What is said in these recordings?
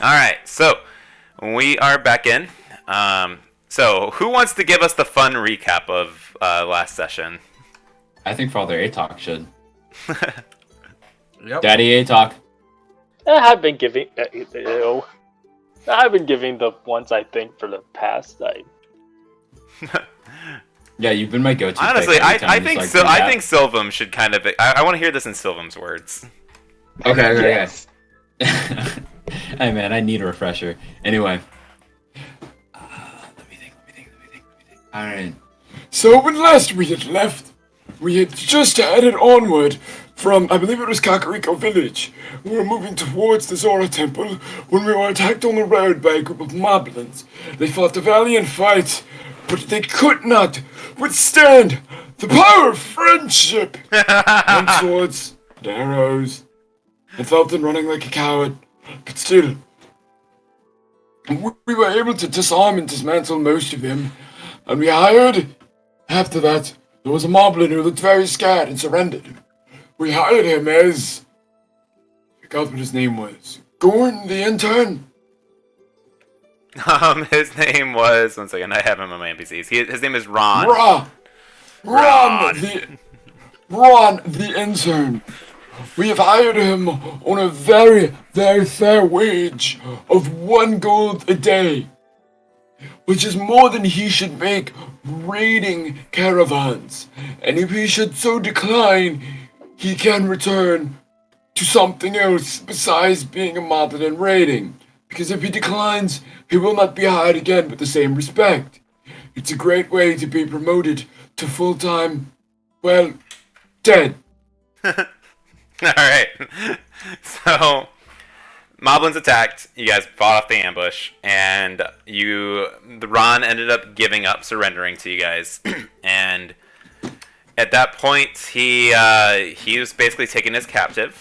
All right, so we are back in. So who wants to give us the fun recap of last session? I think Father Atok should. Yep. Daddy Atok. I've been giving. I've been giving the ones I think for the past. Yeah, you've been my go-to. Honestly, pick every I time think it's like, I think Sylvam should kind of. I want to hear this in Sylvam's words. Okay. Yes. Hey man, I need a refresher. Anyway. Let me think. Alright. So when last we had left, we had just headed onward from, I believe it was Kakariko Village. We were moving towards the Zora Temple when we were attacked on the road by a group of moblins. They fought a valiant fight, but they could not withstand the power of friendship and swords and arrows. I felt them running like a coward, but still, we were able to disarm and dismantle most of them, and we hired. After that, there was a moblin who looked very scared and surrendered. We hired him as. I forgot what his name was. Gorn the intern? His name was. One second, I have him on my NPCs. His name is Ron. Ron the intern. We have hired him on a very, very fair wage of 1 gold a day, which is more than he should make raiding caravans. And if he should so decline, he can return to something else besides being a moblin and raiding. Because if he declines, he will not be hired again with the same respect. It's a great way to be promoted to full-time, well, dead. Alright. So, Moblins attacked, you guys fought off the ambush, and the Ron ended up giving up, surrendering to you guys. And at that point, he was basically taken as captive.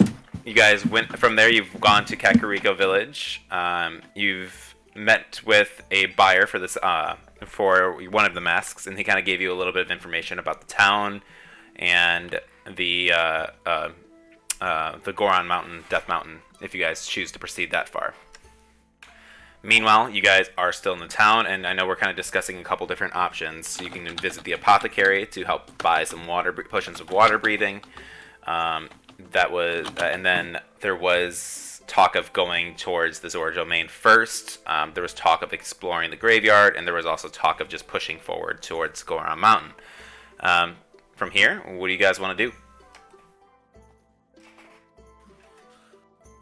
You guys went from there, you've gone to Kakariko Village. You've met with a buyer for this, for one of the masks, and he kind of gave you a little bit of information about the town and the Goron Mountain, Death Mountain, if you guys choose to proceed that far. Meanwhile, you guys are still in the town, and I know we're kind of discussing a couple different options. You can visit the Apothecary to help buy some potions of water breathing. And then there was talk of going towards the Zora domain first. There was talk of exploring the graveyard, and there was also talk of just pushing forward towards Goron Mountain. From here, what do you guys want to do?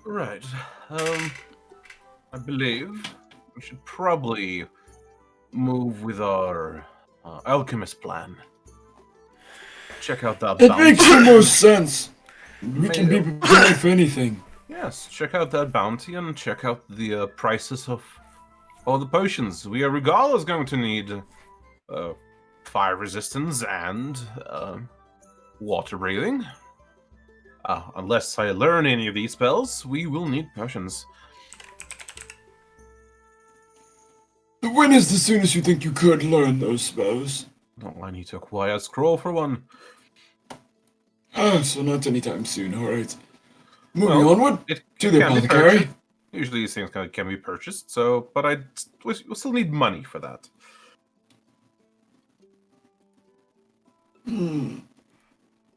Right. I believe we should probably move with our alchemist plan. Check out that It bounty. makes the most sense. We can be prepared for anything. Yes, check out that bounty and check out the prices of all the potions. We are regardless going to need fire resistance and water breathing. Unless I learn any of these spells, we will need potions. When is the soonest you think you could learn those spells? Oh, I need to acquire a scroll for one. So not anytime soon, alright. Moving Well, onward it to the can be apothecary. purchased. Usually these things can be purchased, so but we'll still need money for that.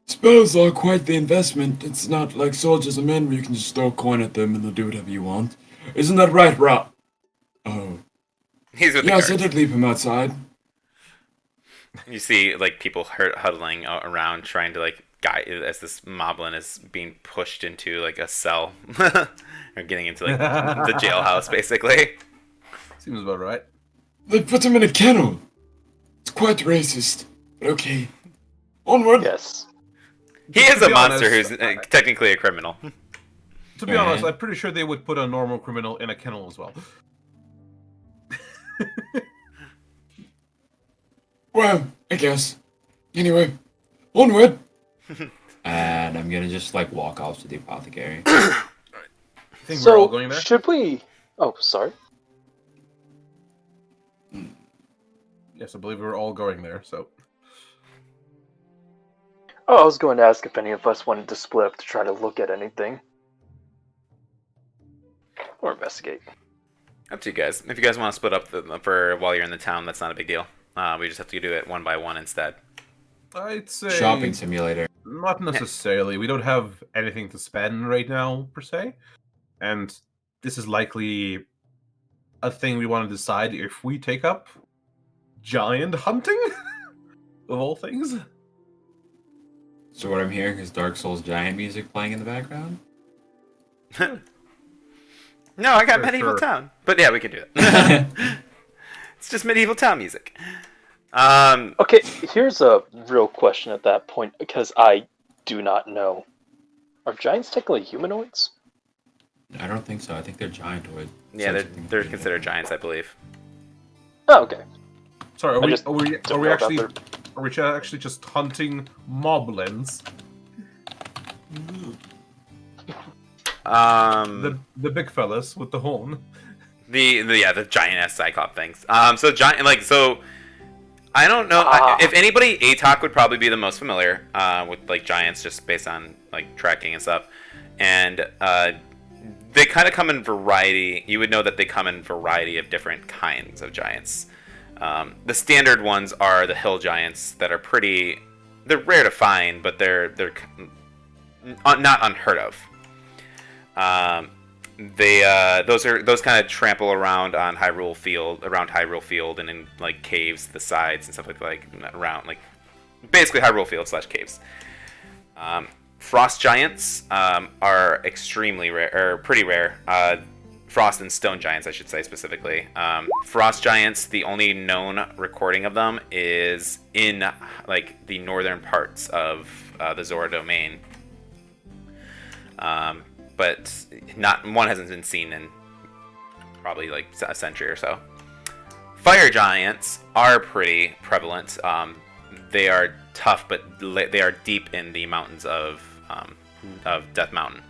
Spells are quite the investment. It's not like soldiers and men where you can just throw a coin at them and they'll do whatever you want. Isn't that right, Rob? Oh. He's with Yes, the I guards. did leave him outside. You see, like, people huddling around, trying to, like, guide as this moblin is being pushed into, like, a cell. Or getting into, like, the jailhouse, basically. Seems about right. They put him in a kennel. It's quite racist, but okay. Onward. Yes. He is To a be monster honest, who's technically a criminal. To be honest, I'm pretty sure they would put a normal criminal in a kennel as well. Well, I guess. Anyway, onward. And I'm gonna just like walk off to the apothecary. I think we're all So going there. should we? Oh, sorry. Yes, I believe we're all going there. So Oh, I was going to ask if any of us wanted to split up to try to look at anything or investigate. Up to you guys. If you guys want to split up for while you're in the town, that's not a big deal. We just have to do it one by one instead. I'd say Shopping simulator. not necessarily. We don't have anything to spend right now, per se. And this is likely a thing we want to decide if we take up giant hunting, of all things. So what I'm hearing is Dark Souls giant music playing in the background? No, I got For medieval sure. town. But yeah, we can do that. It's just medieval town music. Okay, here's a real question at that point, because I do not know. Are giants technically humanoids? I don't think so. I think they're giantoid. Yeah, they're considered giants, I believe. Oh, okay. Sorry, I are just we don't know about actually just hunting moblins? The big fellas with the horn. The giant ass cyclop things. So I don't know if anybody. Atok would probably be the most familiar with like giants, just based on like tracking and stuff. And they kind of come in variety. You would know that they come in variety of different kinds of giants. The standard ones are the hill giants that are pretty. They're rare to find, but they're not unheard of. Those kind of trample around on Hyrule Field, and in like caves, the sides and stuff like around like basically Hyrule Field / caves. Frost giants are extremely rare, or pretty rare. Frost and stone giants, I should say specifically. Frost giants, the only known recording of them is in like the northern parts of the Zora domain. But not one hasn't been seen in probably like a century or so. Fire giants are pretty prevalent. They are tough, but they are deep in the mountains of Death Mountain.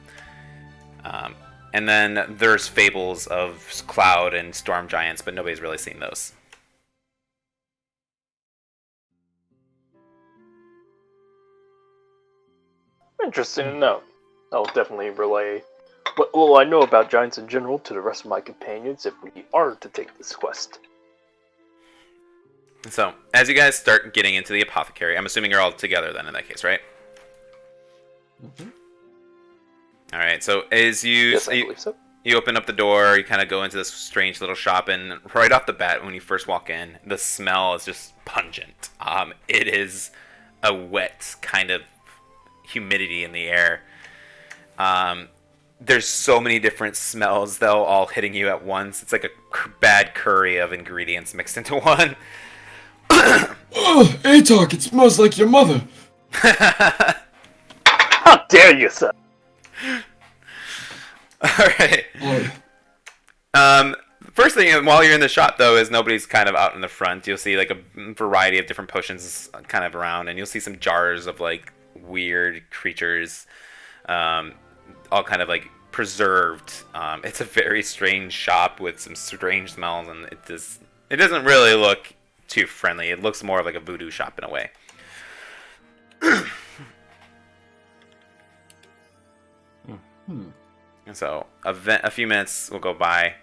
And then there's fables of cloud and storm giants, but nobody's really seen those. Interesting to know. I'll definitely relay what little I know about giants in general to the rest of my companions if we are to take this quest. So, as you guys start getting into the Apothecary, I'm assuming you're all together then in that case, right? Mm-hmm. All right, so as Yes, I believe so. you open up the door, you kind of go into this strange little shop, and right off the bat, when you first walk in, the smell is just pungent. It is a wet kind of humidity in the air. There's so many different smells, though, all hitting you at once. It's like a bad curry of ingredients mixed into one. Oh, Atok, it smells like your mother. How dare you, sir? Alright. Oh, First thing, while you're in the shop, though, is nobody's kind of out in the front. You'll see, like, a variety of different potions kind of around, and you'll see some jars of, like, weird creatures, all kind of, like, preserved. It's a very strange shop with some strange smells, and it doesn't really look too friendly. It looks more like a voodoo shop in a way. So a few minutes will go by,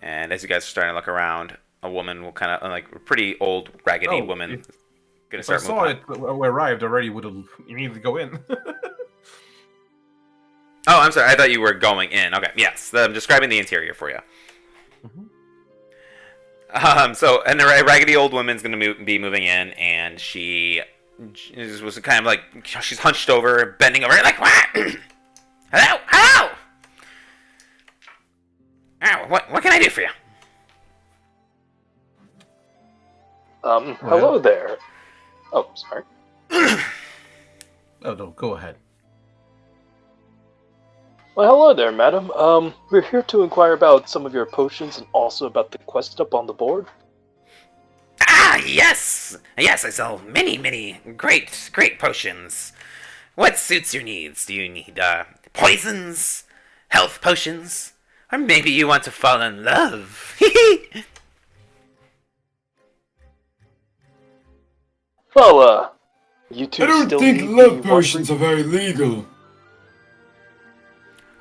and as you guys are starting to look around, a woman will kind of, like, a pretty old, raggedy woman, gonna If I start saw moving. it when we arrived already, would have immediately go in. Oh, I'm sorry. I thought you were going in. Okay, yes. I'm describing the interior for you. And a raggedy old woman's going to be moving in, and she was kind of like, she's hunched over, bending over, like, what? Hello? Hello? Oh, what can I do for you? Hello there. Oh, sorry. Oh no, go ahead. Well, hello there, madam. We're here to inquire about some of your potions and also about the quest up on the board. Ah, yes! Yes, I sell many great potions. What suits your needs? Do you need, poisons? Health potions? Or maybe you want to fall in love? Well, you two I don't still think need love the potions are very legal.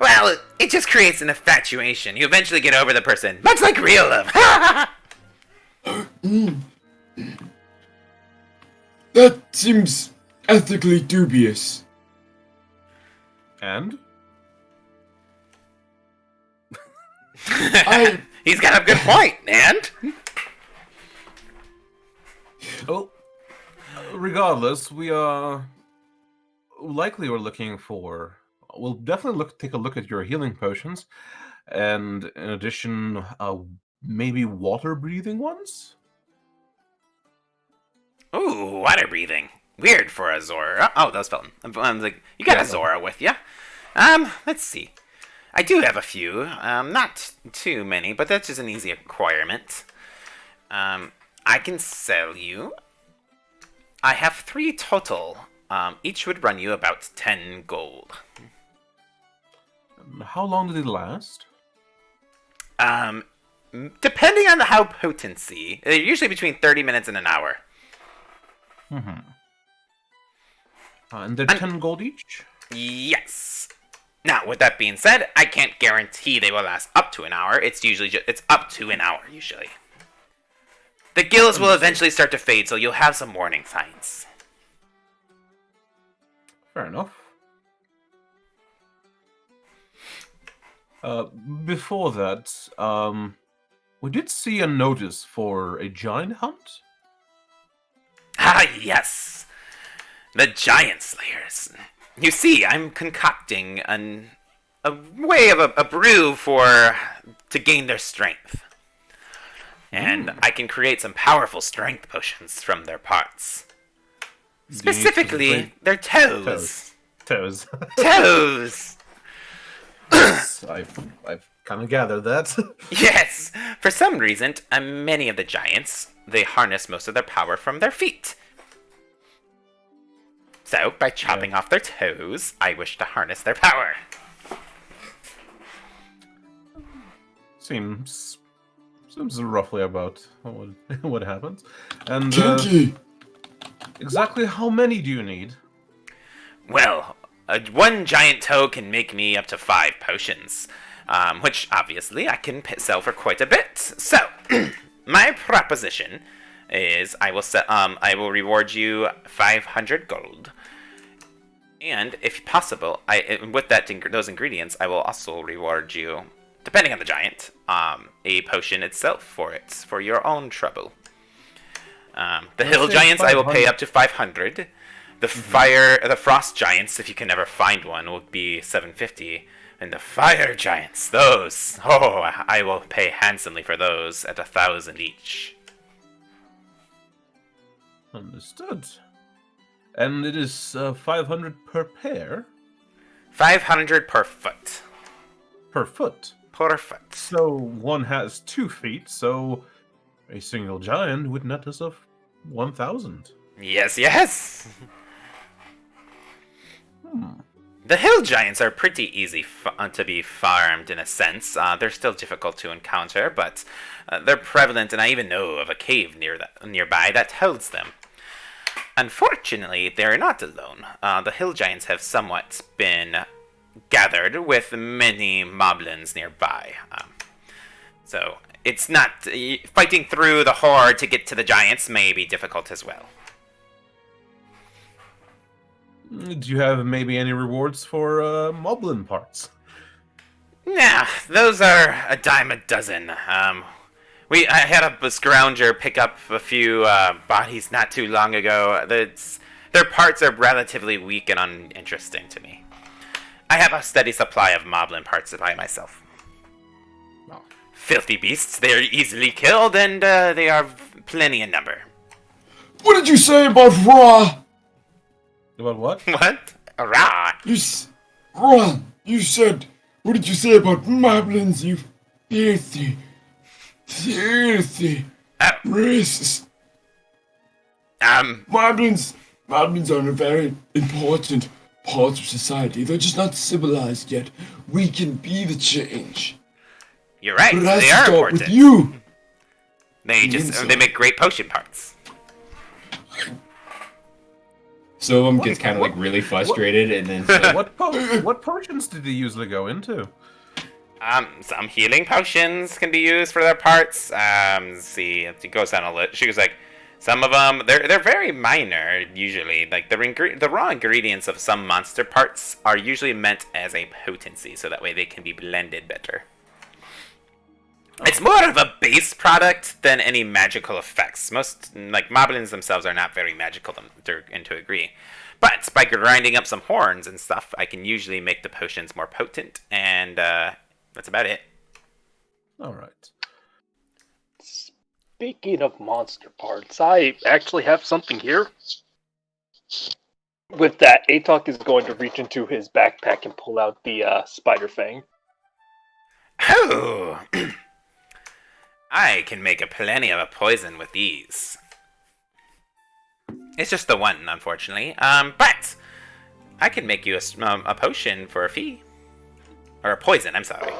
Well, it just creates an infatuation. You eventually get over the person, much like real love. That seems ethically dubious. And? He's got a good point, and? Well, regardless, we are likely we're looking for. We'll definitely take a look at your healing potions, and in addition, maybe water breathing ones. Ooh, water breathing. Weird for a Zora. Oh, that was Felton. I'm like, you got a Zora with you. Let's see. I do have a few. Not too many, but that's just an easy acquirement. I can sell you. I have 3 total. Each would run you about 10 gold. How long did it last? Depending on how potency, they're usually between 30 minutes and an hour. And they're 10 gold each? Yes. Now, with that being said, I can't guarantee they will last up to an hour. It's usually it's up to an hour, usually. The gills will eventually start to fade, so you'll have some warning signs. Fair enough. Before that, we did see a notice for a giant hunt. Ah, yes. The Giant Slayers. You see, I'm concocting a way of a brew to gain their strength. And I can create some powerful strength potions from their parts. Specifically, their toes. Toes. Toes! Yes, I've kind of gathered that. Yes! For some reason, many of the giants, they harness most of their power from their feet. So, by chopping off their toes, I wish to harness their power. Seems roughly about what happens. And Kinky! exactly how many do you need? Well, one giant toe can make me up to 5 potions, which obviously I can sell for quite a bit. So, my proposition is I will reward you 500 gold, and if possible, with those ingredients, I will also reward you, depending on the giant, a potion itself for your own trouble. The hill giants I will pay up to 500. The the frost giants, if you can ever find one, will be 750. And the fire giants, those, I will pay handsomely for those at 1,000 each. Understood. And it is 500 per pair? 500 per foot. Per foot. Per foot. So one has 2 feet, so a single giant would net us of 1,000. Yes, yes! The hill giants are pretty easy to be farmed in a sense. They're still difficult to encounter, but they're prevalent, and I even know of a cave nearby that holds them. Unfortunately, they're not alone. The hill giants have somewhat been gathered with many moblins nearby. So it's not fighting through the horde to get to the giants may be difficult as well. Do you have maybe any rewards for moblin parts? Nah, those are a dime a dozen. I had a scrounger pick up a few bodies not too long ago. Their parts are relatively weak and uninteresting to me. I have a steady supply of moblin parts by myself. Oh. Filthy beasts, they are easily killed, and they are plenty in number. What did you say about Ra? About what? What? Hurrah! Ra, you said, what did you say about moblins, you filthy, racist? Moblins are a very important part of society. They're just not civilized yet. We can be the change. You're right, But it has they to are start important. with you. They make great potion parts. Some of them gets kind of like really frustrated, and then so, What potions did they usually go into? Some healing potions can be used for their parts. Let's see, it goes down a list. She was like, some of them they're very minor usually. Like the raw ingredients of some monster parts are usually meant as a potency, so that way they can be blended better. It's more of a base product than any magical effects. Most like moblins themselves are not very magical to a degree. But by grinding up some horns and stuff, I can usually make the potions more potent, and that's about it. All right. Speaking of monster parts, I actually have something here. With that, Atok is going to reach into his backpack and pull out the spider fang. Oh, I can make plenty of a poison with these. It's just the one, unfortunately. But I can make you a potion for a fee. Or a poison, I'm sorry.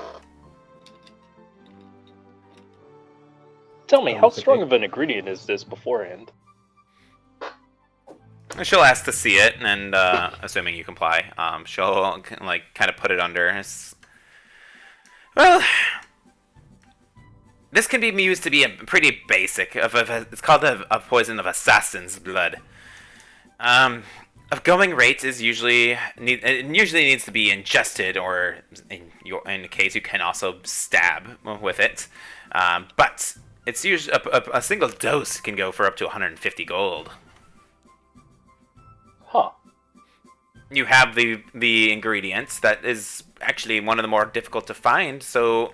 Tell me, how strong of an ingredient is this beforehand? She'll ask to see it, and assuming you comply, she'll like kind of put it under. Well, this can be used to be a pretty basic. It's called a poison of assassin's blood. Of going rate is usually needs to be ingested, or in the case you can also stab with it. But it's usually a single dose can go for up to 150 gold. Huh. You have the ingredients. That is actually one of the more difficult to find. So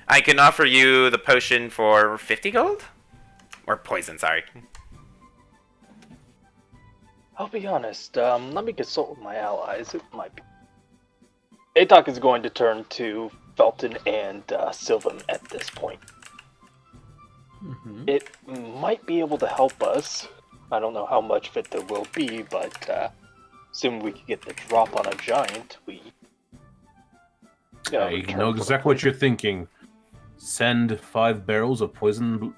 I can offer you the potion for 50 gold, or poison. Sorry. I'll be honest, let me consult with my allies. It might be. Atok is going to turn to Felton and Sylvan at this point. Mm-hmm. It might be able to help us. I don't know how much of it there will be, but assuming we can get the drop on a giant, we... I know exactly what you're thinking. Send 5 barrels of poison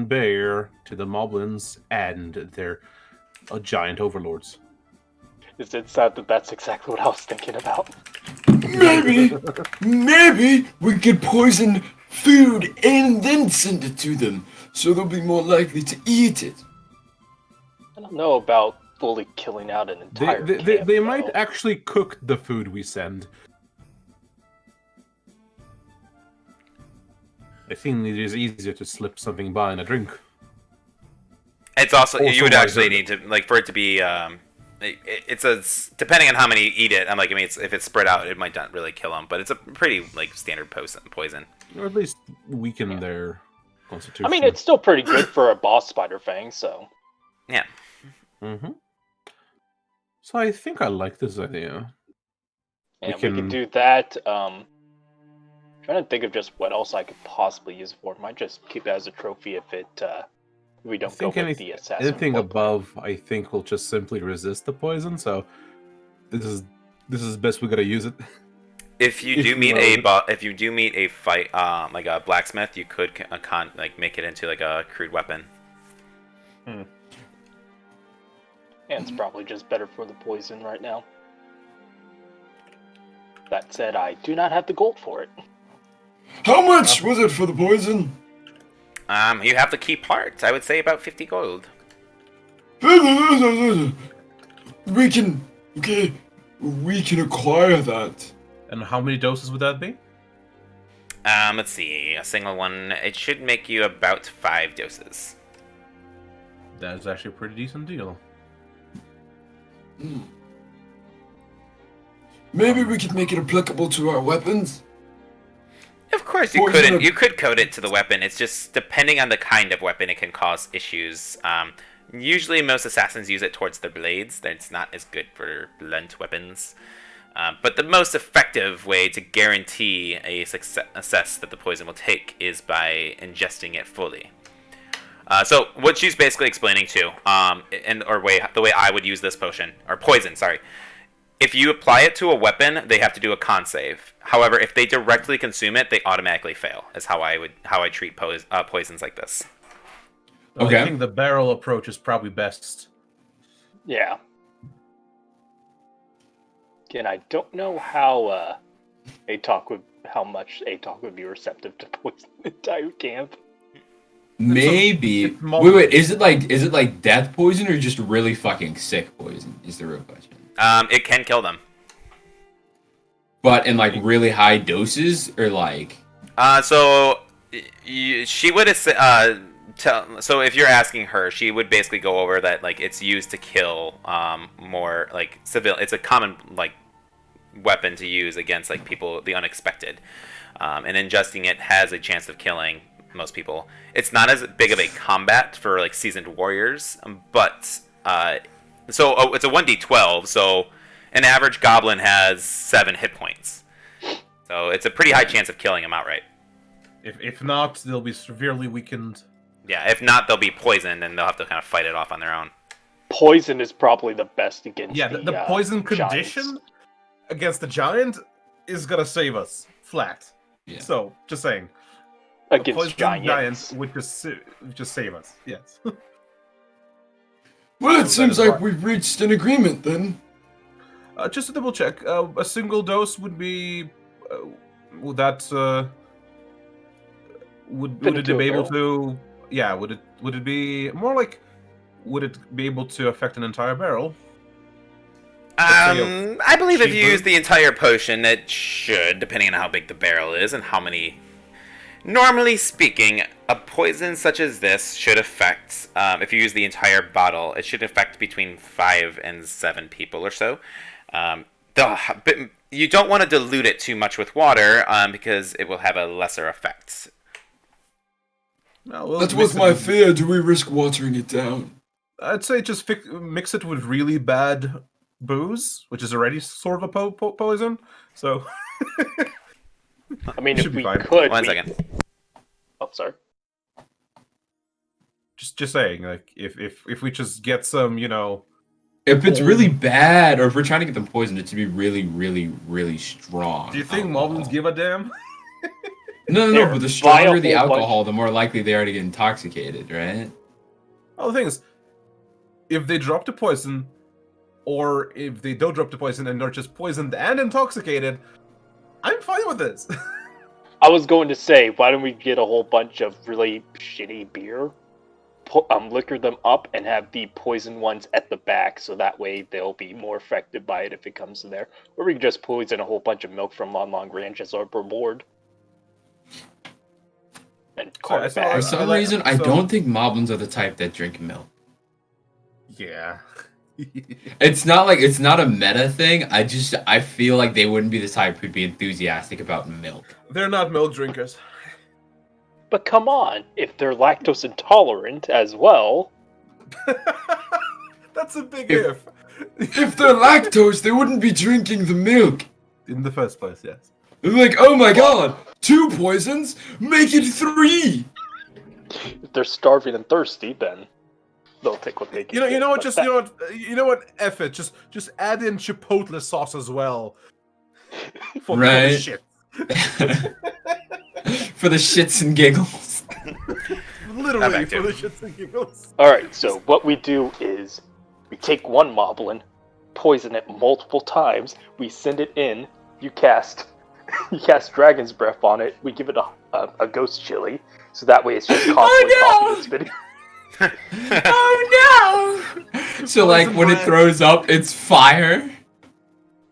bear to the moblins and their giant overlords. Is it sad that that's exactly what I was thinking about? Maybe we could poison food and then send it to them, so they'll be more likely to eat it. I don't know about fully killing out an entire camp, They might actually cook the food we send. I think it is easier to slip something by in a drink. It's also you would actually wiser. need to like for it to be. It's depending on how many eat it. I'm like, I mean, if it's spread out, it might not really kill them, but it's a pretty like standard poison. Or at least weaken their constitution. I mean, it's still pretty good for a boss spider fang, so... Yeah. Mm-hmm. So I think I like this idea. And we can- can do that. Trying to think of just what else I could possibly use it for. Might just keep it as a trophy if we don't go with the assassin. anything blood. above, I think, will just simply resist the poison. So this is best we gotta use it. If you If do you meet are- if you do meet a fight, like a blacksmith, you could like make it into like a crude weapon. And it's probably just better for the poison right now. That said, I do not have the gold for it. How much was it for the poison? You have the key parts. I would say about 50 gold. We can acquire that. And how many doses would that be? Let's see, a single one. It should make you about 5 doses. That is actually a pretty decent deal. Maybe we could make it applicable to our weapons. Of course, you Poison couldn't. of- You could code it to the weapon. It's just depending on the kind of weapon, it can cause issues. Usually, most assassins use it towards their blades. It's not as good for blunt weapons. But the most effective way to guarantee a success that the poison will take is by ingesting it fully. So what she's basically explaining to, the way I would use this potion or poison, sorry. If you apply it to a weapon, they have to do a con save. However, if they directly consume it, they automatically fail. Is how I treat poisons like this. I Okay. think the barrel approach is probably best. Yeah. Again, I don't know how much Atok would be receptive to poison the entire camp. Maybe. it's Wait. Is it like death poison or just really fucking sick poison? Is the real question. It can kill them. But in like really high doses, or like. So she would have. So if you're asking her, she would basically go over that like it's used to kill more like civil. It's a common like weapon to use against like people, the unexpected, and ingesting it has a chance of killing most people. It's not as big of a combat for like seasoned warriors, but it's a 1d12. So an average goblin has 7 hit points. So it's a pretty high chance of killing him outright. If not, they'll be severely weakened. Yeah, if not, they'll be poisoned and they'll have to kind of fight it off on their own. Poison is probably the best against the poison condition giants. against the giant is gonna save us flat. Yeah. So, just saying. Against Poison giants. would just save us. Yes. Well, it So seems that is like we've reached an agreement then. Just to double check, a single dose would be. Would Fit it into a be able barrel? to? Yeah. Would it be more like? Would it be able to affect an entire barrel? I believe if you cheaper. use the entire potion, it should, depending on how big the barrel is and how many. Normally speaking, a poison such as this should affect, if you use the entire bottle, it should affect between 5 and 7 people or so. But you don't want to dilute it too much with water because it will have a lesser effect. No, we'll That mix was it my with- fear. Do we risk watering it down? I'd say just mix it with really bad booze, which is already sort of a poison. So I mean, Should if be we fine. could. One second. Oh, sorry. just saying, like if we just get some, If it's really bad, or if we're trying to get them poisoned, it should be really, really, really strong. do you think alcohol. Moblins give a damn? No. They're But the stronger the vile whole alcohol, the more likely they are to get intoxicated, right? Well, the thing is, if they drop the poison, or if they don't drop the poison and they're just poisoned and intoxicated, I'm fine with this. I was going to say, why don't we get a whole bunch of really shitty beer, liquor them up, and have the poison ones at the back, so that way they'll be more affected by it if it comes to there. Or we can just poison a whole bunch of milk from Lon Long Ranch as our reward. And cart I it saw- back. For I some like- reason, I so- don't think moblins are the type that drink milk. Yeah. It's not a meta thing. I feel like they wouldn't be the type who'd be enthusiastic about milk. They're not milk drinkers. But come on, if they're lactose intolerant as well, That's a big If- if. If they're lactose, they wouldn't be drinking the milk. In the first place, yes. They're like, oh my god, 2 poisons? Make it 3! if they're starving and thirsty, then they'll take what they can. You know what? But Just that- you know what? F it. Just add in chipotle sauce as well. For the Right. shit. For the shits and giggles. Literally back for to the it. shits and giggles. Alright, so what we do is we take one moblin, poison it multiple times, we send it in, you cast Dragon's Breath on it, we give it a ghost chili, so that way it's just constantly popping and spitting. Oh no! So like when it Poison throws up, it's fire.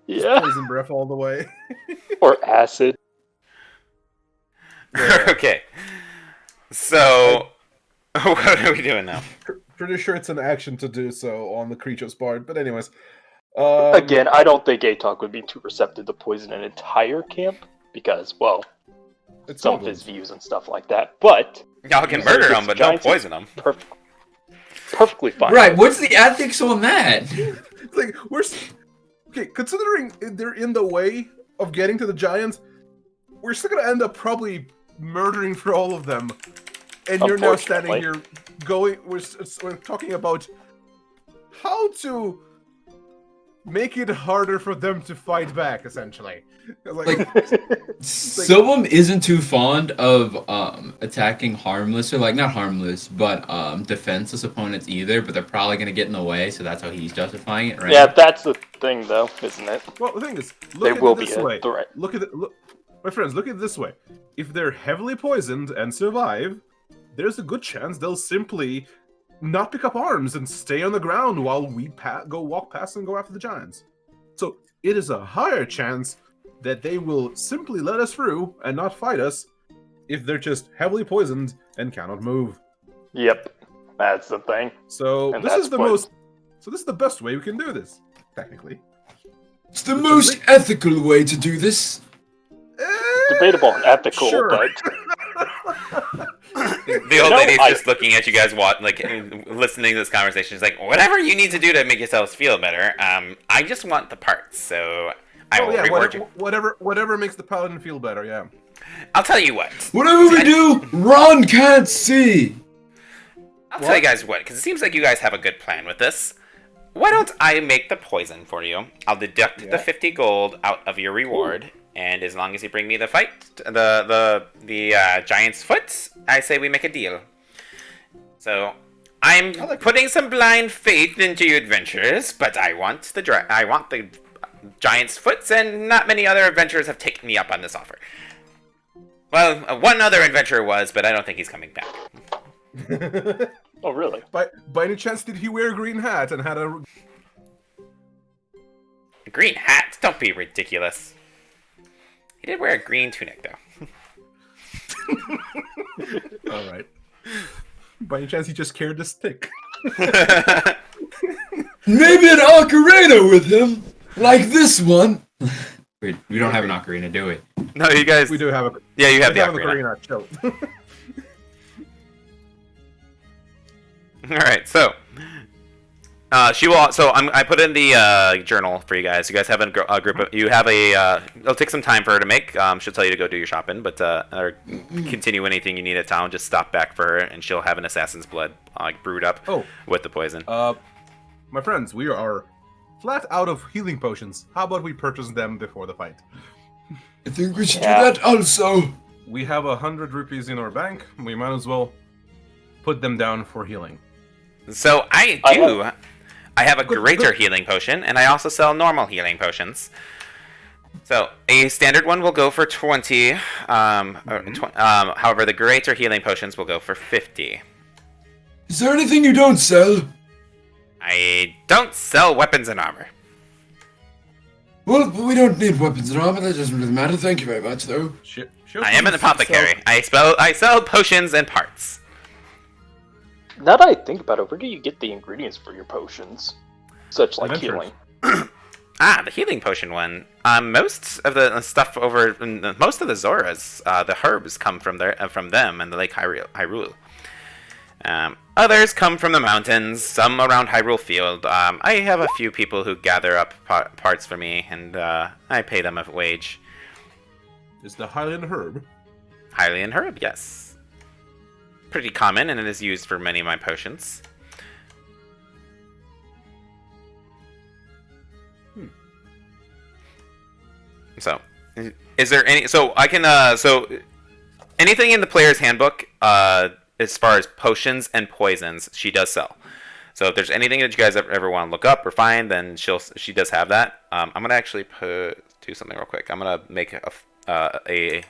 Yeah. Poison breath all the way. Or acid. Okay. So, what are we doing now? Pretty sure it's an action to do so on the creature's part. But anyways, Again, I don't think Atok would be too receptive to poison an entire camp, because, well, it's some not of his views and stuff like that, but Y'all can So murder it's them, but don't giants- poison them. perfectly fine. Right, what's the ethics on that? It's like okay. Considering they're in the way of getting to the giants, we're still gonna end up probably murdering for all of them. And you're now standing Unfortunately. here going. We're talking about how to make it harder for them to fight back, essentially. Like, Like, Silvam isn't too fond of attacking harmless, or like not harmless, but defenseless opponents either. But they're probably gonna get in the way, so that's how he's justifying it, right? Yeah, that's the thing, though, isn't it? Well, the thing is, They look at will it be this a way. threat. My friends, look at it this way. If they're heavily poisoned and survive, there's a good chance they'll simply not pick up arms and stay on the ground while we walk past and go after the giants. So it is a higher chance that they will simply let us through and not fight us if they're just heavily poisoned and cannot move. Yep, that's the thing. So And this that's is the what- most. So this is the best way we can do this, technically. It's the most ethical way to do this. Debatable and ethical, Sure. but The old No, lady's I- just looking at you guys, listening to this conversation. She's like, whatever you need to do to make yourselves feel better. I just want the parts, so I will reward you. whatever makes the paladin feel better. Yeah. I'll tell you what. Whatever we do, Ron can't see. I'll tell you guys what, because it seems like you guys have a good plan with this. Why don't I make the poison for you? I'll deduct the 50 gold out of your reward, and as long as you bring me the giant's foot, I say we make a deal. So I'm putting some blind faith into your adventures, but I want the giant's foots, and not many other adventurers have taken me up on this offer. Well, one other adventurer was, but I don't think he's coming back. oh really? By any chance, did he wear a green hat and had a? A green hat? Don't be ridiculous. He did wear a green tunic, though. All right. By any chance, he just carried a stick. Maybe an ocarina with him, like this one. We don't have an ocarina, do we? No, you guys. We do have a. Yeah, you have we the have an ocarina. ocarina. Chill. All right, so she will. So I put in the journal for you guys. You guys have a group of. You have a. It'll take some time for her to make. She'll tell you to go do your shopping, but or continue anything you need at town. Just stop back for her, and she'll have an assassin's blood brewed up with the poison. My friends, we are flat out of healing potions. How about we purchase them before the fight? I think we should do that also. We have 100 rupees in our bank. We might as well put them down for healing. So I have a greater healing potion, and I also sell normal healing potions. So a standard one will go for 20. However, the greater healing potions will go for 50. Is there anything you don't sell? I don't sell weapons and armor. Well, we don't need weapons and armor. That doesn't really matter. Thank you very much, though. I am an apothecary. I sell potions and parts. Now that I think about it, where do you get the ingredients for your potions? Such like Adventures. healing. The healing potion one. Most of the stuff most of the Zoras, the herbs come from them and the Lake Hyrule. Others come from the mountains, some around Hyrule Field. I have a few people who gather up parts for me, and I pay them a wage. Is the Highland herb? Hylian herb, yes. Pretty common, and it is used for many of my potions. So, is there any? So I can. So anything in the player's handbook, as far as potions and poisons, she does sell. So if there's anything that you guys ever want to look up or find, then she does have that. I'm gonna actually do something real quick. I'm gonna make a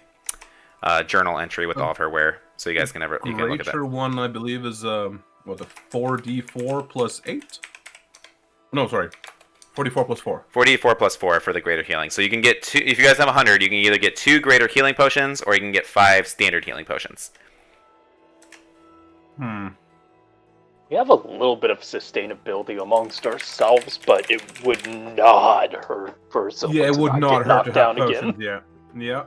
journal entry with all of her wear, so you guys can look at that. Greater one, I believe, is what, the 4d4 plus 8? No, sorry, 44 plus 4. 44 plus 4 for the greater healing. So you can get two. If you guys have 100, you can either get 2 greater healing potions, or you can get 5 standard healing potions. We have a little bit of sustainability amongst ourselves, but it would not hurt for someone Yeah, it to would not get hurt knocked to have down potions. again. Yeah.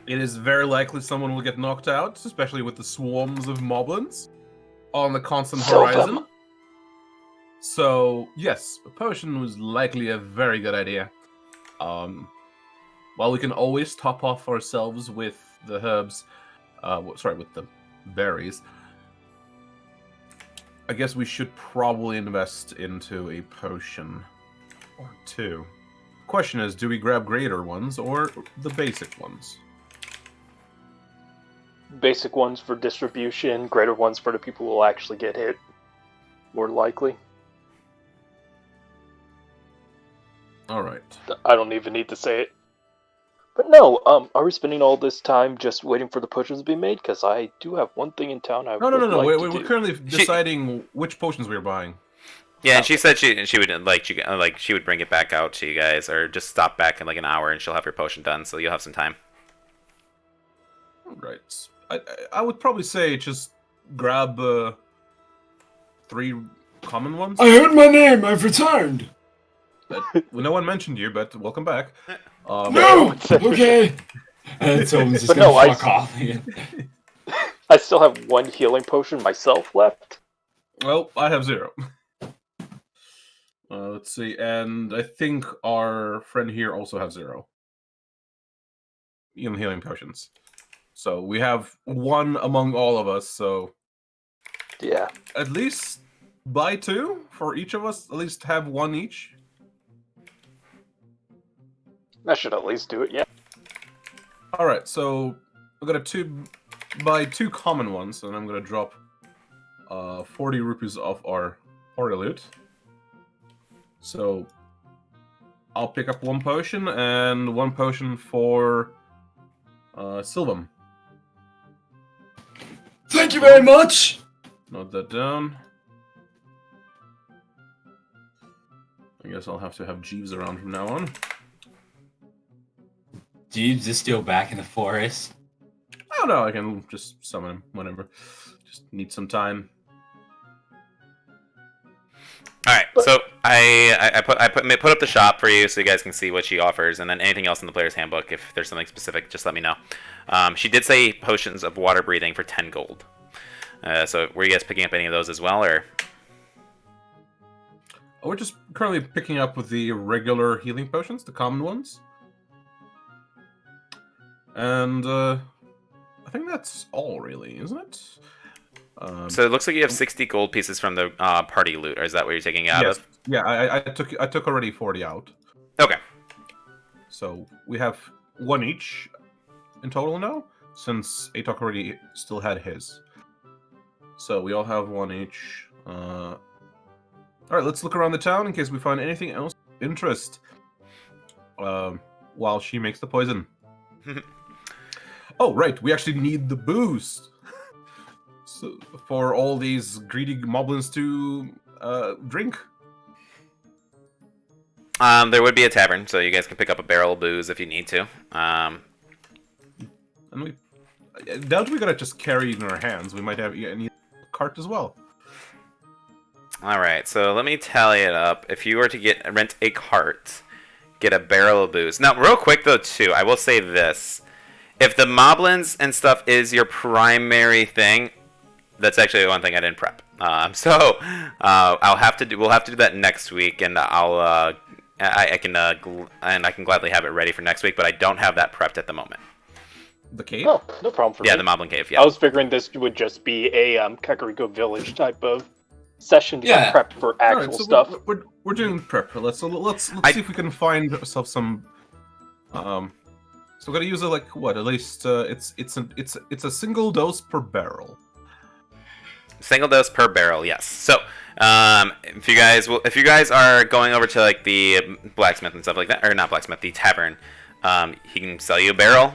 It is very likely someone will get knocked out, especially with the swarms of moblins on the constant horizon. So, yes, a potion was likely a very good idea. While we can always top off ourselves with the herbs, with the berries, I guess we should probably invest into a potion or 2. Question is, do we grab greater ones or the basic ones? basic ones for distribution, greater ones for the people who will actually get hit. More likely. Alright. I don't even need to say it. But no, are we spending all this time just waiting for the potions to be made? Because I do have one thing in town I No. would like to We're do. currently deciding which potions we're buying. Yeah, and she said she would she would bring it back out to you guys, or just stop back in like an hour, and she'll have your potion done, so you'll have some time. Right. I would probably say just grab 3 common ones. I heard my name. I've returned. No one mentioned you, but welcome back. No. Okay. And someone's just But gonna no, fuck off again. I still have 1 healing potion myself left. Well, I have 0. Let's see, and I think our friend here also has 0 in healing potions. So we have 1 among all of us. So Yeah. at least buy 2 for each of us. At least have 1 each. That should at least do it, yeah. All right, so I'm gonna buy 2 common ones, and I'm gonna drop 40 rupees off our party loot. So I'll pick up 1 potion and 1 potion for Sylvam. Thank you very much. Note that down. I guess I'll have to have Jeeves around from now on. Jeeves is still back in the forest. Oh no, I can just summon him whenever. Just need some time. All right, so I put up the shop for you so you guys can see what she offers, and then anything else in the player's handbook, if there's something specific, just let me know. She did say potions of water breathing for 10 gold. So were you guys picking up any of those as well, or? We're just currently picking up with the regular healing potions, the common ones. And I think that's all, really, isn't it? So it looks like you have 60 gold pieces from the party loot, or is that what you're taking out Yes. of? Yeah, I took already 40 out. Okay. So we have 1 each in total now, since Atok already still had his. So we all have 1 each. All right, let's look around the town in case we find anything else of interest. While she makes the poison. Oh, right, we actually need the booze. So, for all these greedy moblins to drink. There would be a tavern, so you guys can pick up a barrel of booze if you need to. And we doubt we gotta just carry it in our hands. We might have need a cart as well. All right, so let me tally it up. If you were to rent a cart, get a barrel of booze. Now, real quick though, too, I will say this: if the moblins and stuff is your primary thing, that's actually one thing I didn't prep. We'll have to do that next week, and I can gladly have it ready for next week. But I don't have that prepped at the moment. The cave? Oh, no problem for me. Yeah, the Moblin Cave. Yeah. I was figuring this would just be a Kakariko Village type of session to get prepped for actual Alright, so stuff. We're doing prep. Let's see if we can find ourselves some. So we're gonna use it like what? At least it's a single dose per barrel. Single dose per barrel, yes. So, if you guys are going over to like the blacksmith and stuff like that, or not blacksmith, the tavern, he can sell you a barrel.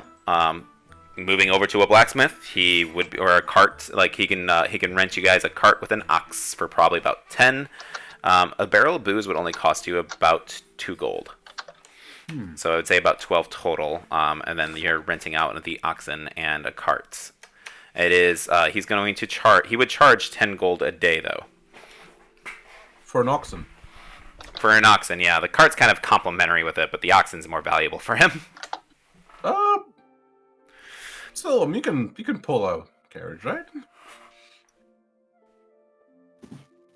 Moving over to a blacksmith, or a cart. Like he can rent you guys a cart with an ox for probably about 10. A barrel of booze would only cost you about 2 gold. So I would say about 12 total. And then you're renting out the oxen and a cart. It is. He's going to charge. He would charge 10 gold a day though. For an oxen. For an oxen, yeah. The cart's kind of complimentary with it, but the oxen's more valuable for him. So you can pull a carriage, right?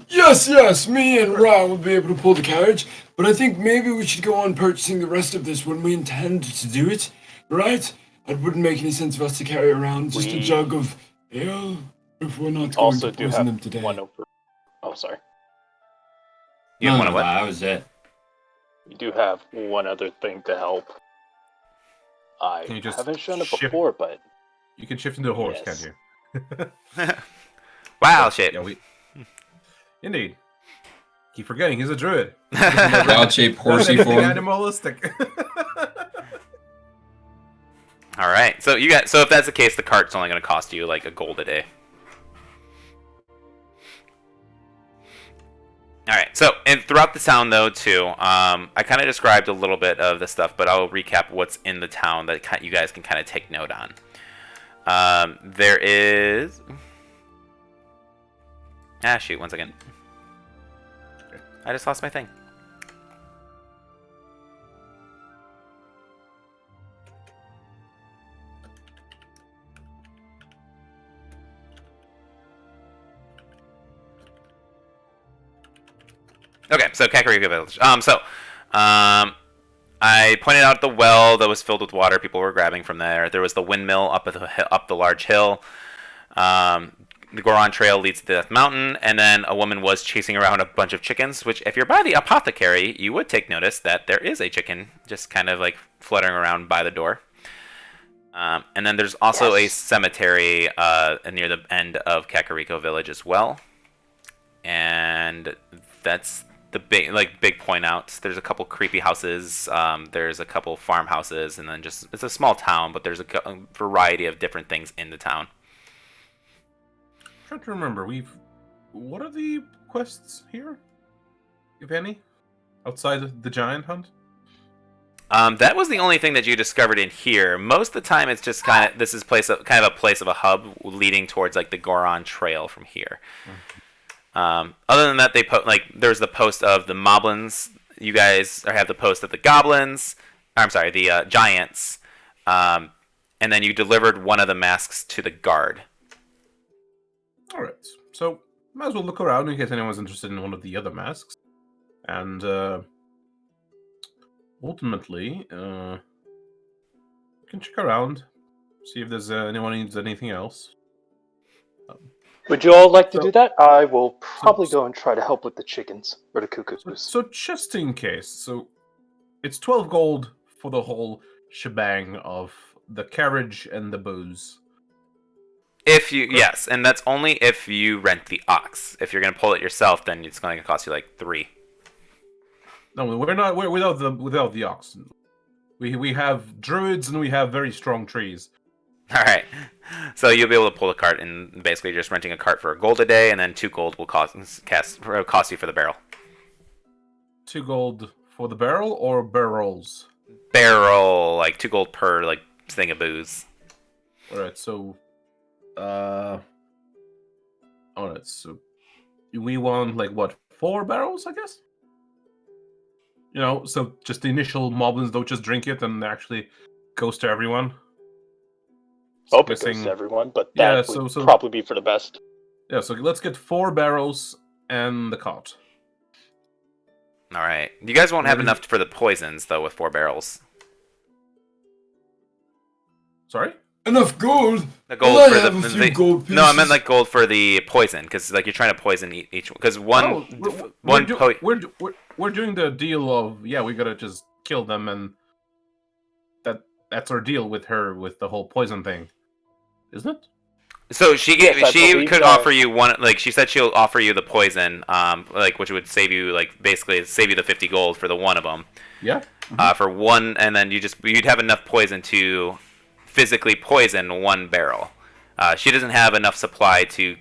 Yes, me and Ra will be able to pull the carriage, but I think maybe we should go on purchasing the rest of this when we intend to do it, right? It wouldn't make any sense for us to carry around just a jug of ale if we're not going Also to do poison have them today. one over. Oh, sorry. You have one No, of what? that was it. You do have one other thing to help. I Can you just haven't shown it ship- before, but You can shift into a horse, Yes. can't you? Wow, shit. Yeah, Indeed. Keep forgetting, he's a druid. God-shaped horsey Anything form. animalistic. All right. So so if that's the case, the cart's only going to cost you like a gold a day. All right. So and throughout the town, though, too, I kind of described a little bit of the stuff, but I'll recap what's in the town that you guys can kind of take note on. There is. Ah, shoot! 1 second. I just lost my thing. Okay, so Kakariko Village. I pointed out the well that was filled with water. People were grabbing from there. There was the windmill up the large hill. The Goron Trail leads to Death Mountain, and then a woman was chasing around a bunch of chickens, which if you're by the Apothecary, you would take notice that there is a chicken just kind of like fluttering around by the door. And then there's also a cemetery near the end of Kakariko Village as well. And that's the big point out. There's a couple creepy houses, there's a couple farmhouses, and then it's a small town, but there's a variety of different things in the town. I'm trying to remember, what are the quests here, if any, outside the giant hunt? That was the only thing that you discovered in here. Most of the time, it's just kind of a place of a hub leading towards like the Goron Trail from here. Other than that, there's the post of the Moblins. You guys have the post of the Goblins. The Giants. And then you delivered one of the masks to the guard. All right, so might as well look around in case anyone's interested in one of the other masks, and ultimately, you can check around, see if there's anyone needs anything else. Would you all like to do that? I will probably go and try to help with the chickens or the cuckoos. So just in case, so it's 12 gold for the whole shebang of the carriage and the booze. Yes, and that's only if you rent the ox. If you're gonna pull it yourself, then it's going to cost you like 3. No, we're without the ox. We have druids and we have very strong trees. All right, so you'll be able to pull the cart, and basically just renting a cart for a gold a day, and then 2 gold will cost you for the barrel. 2 gold for the barrel or barrels? Barrel, like 2 gold per like thing of booze. All right, so. Alright, so we want like what, 4 barrels, I guess? You know, so just the initial moblins don't just drink it and actually goes to everyone. Hope it goes to everyone, but that would probably be for the best. Yeah, so let's get 4 barrels and the cart. Alright. You guys won't have enough for the poisons though with 4 barrels. Sorry? Enough gold. The gold well, for I have a few gold pieces. No, I meant like gold for the poison, because like you're trying to poison each one. Because we're doing the deal of we gotta just kill them, and that's our deal with her with the whole poison thing, isn't it? So she could offer you one. Like she said, she'll offer you the poison, which would save you the 50 gold for the one of them. Yeah. For one, and then you'd have enough poison to physically poison 1 barrel. She doesn't have enough supply to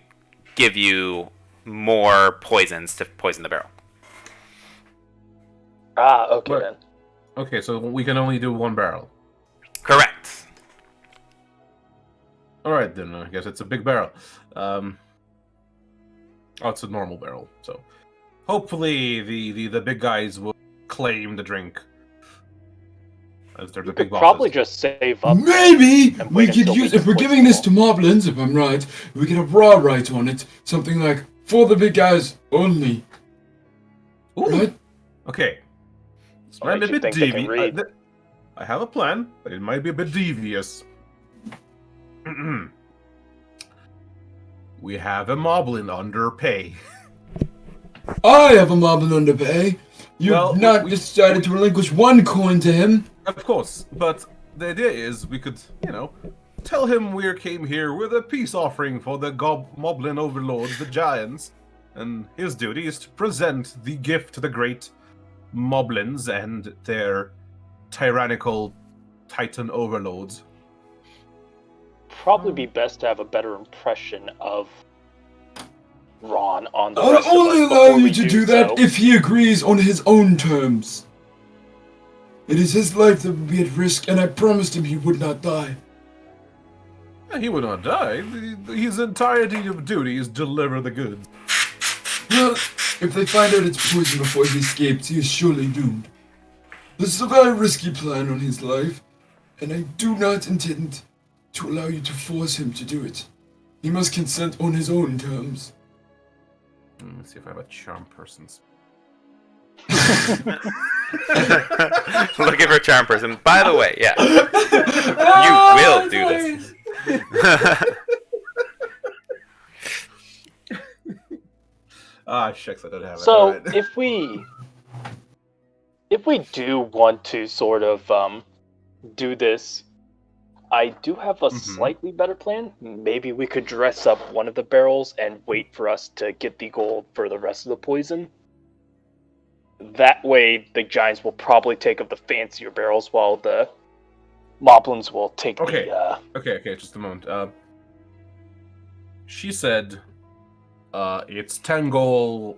give you more poisons to poison the barrel. Okay then. Okay, so we can only do 1 barrel. Correct. Alright then, I guess it's a big barrel. It's a normal barrel, so hopefully the big guys will claim the drink. As they're the big bosses. Probably just save up. Maybe we could use, if we're giving this to Moblins, if I'm right, we could have raw rights on it. Something like, for the big guys only. Ooh. Right? Okay. This might be a bit devious. I have a plan, but it might be a bit devious. We have a Moblin under pay. I have a Moblin under pay. You've decided to relinquish 1 coin to him. Of course, but the idea is we could, tell him we came here with a peace offering for the Moblin overlords, the giants, and his duty is to present the gift to the great Moblins and their tyrannical Titan overlords. Probably be best to have a better impression of Ron on the I'll rest of only us allow before you we to do do that so. if he agrees on his own terms. It is his life that would be at risk, and I promised him he would not die. He would not die. His entirety of duty is deliver the goods. Well, if they find out it's poison before he escapes, he is surely doomed. This is a very risky plan on his life, and I do not intend to allow you to force him to do it. He must consent on his own terms. Let's see if I have a charm person's. Looking for a charm person. By the way, yeah. You will do this. Shucks, I don't have it. So Alright. if we do want to sort of do this, I do have a slightly better plan. Maybe we could dress up one of the barrels and wait for us to get the gold for the rest of the poison. That way, the giants will probably take up the fancier barrels, while the moblins will take Okay. the. Okay, just a moment. She said it's 10 gold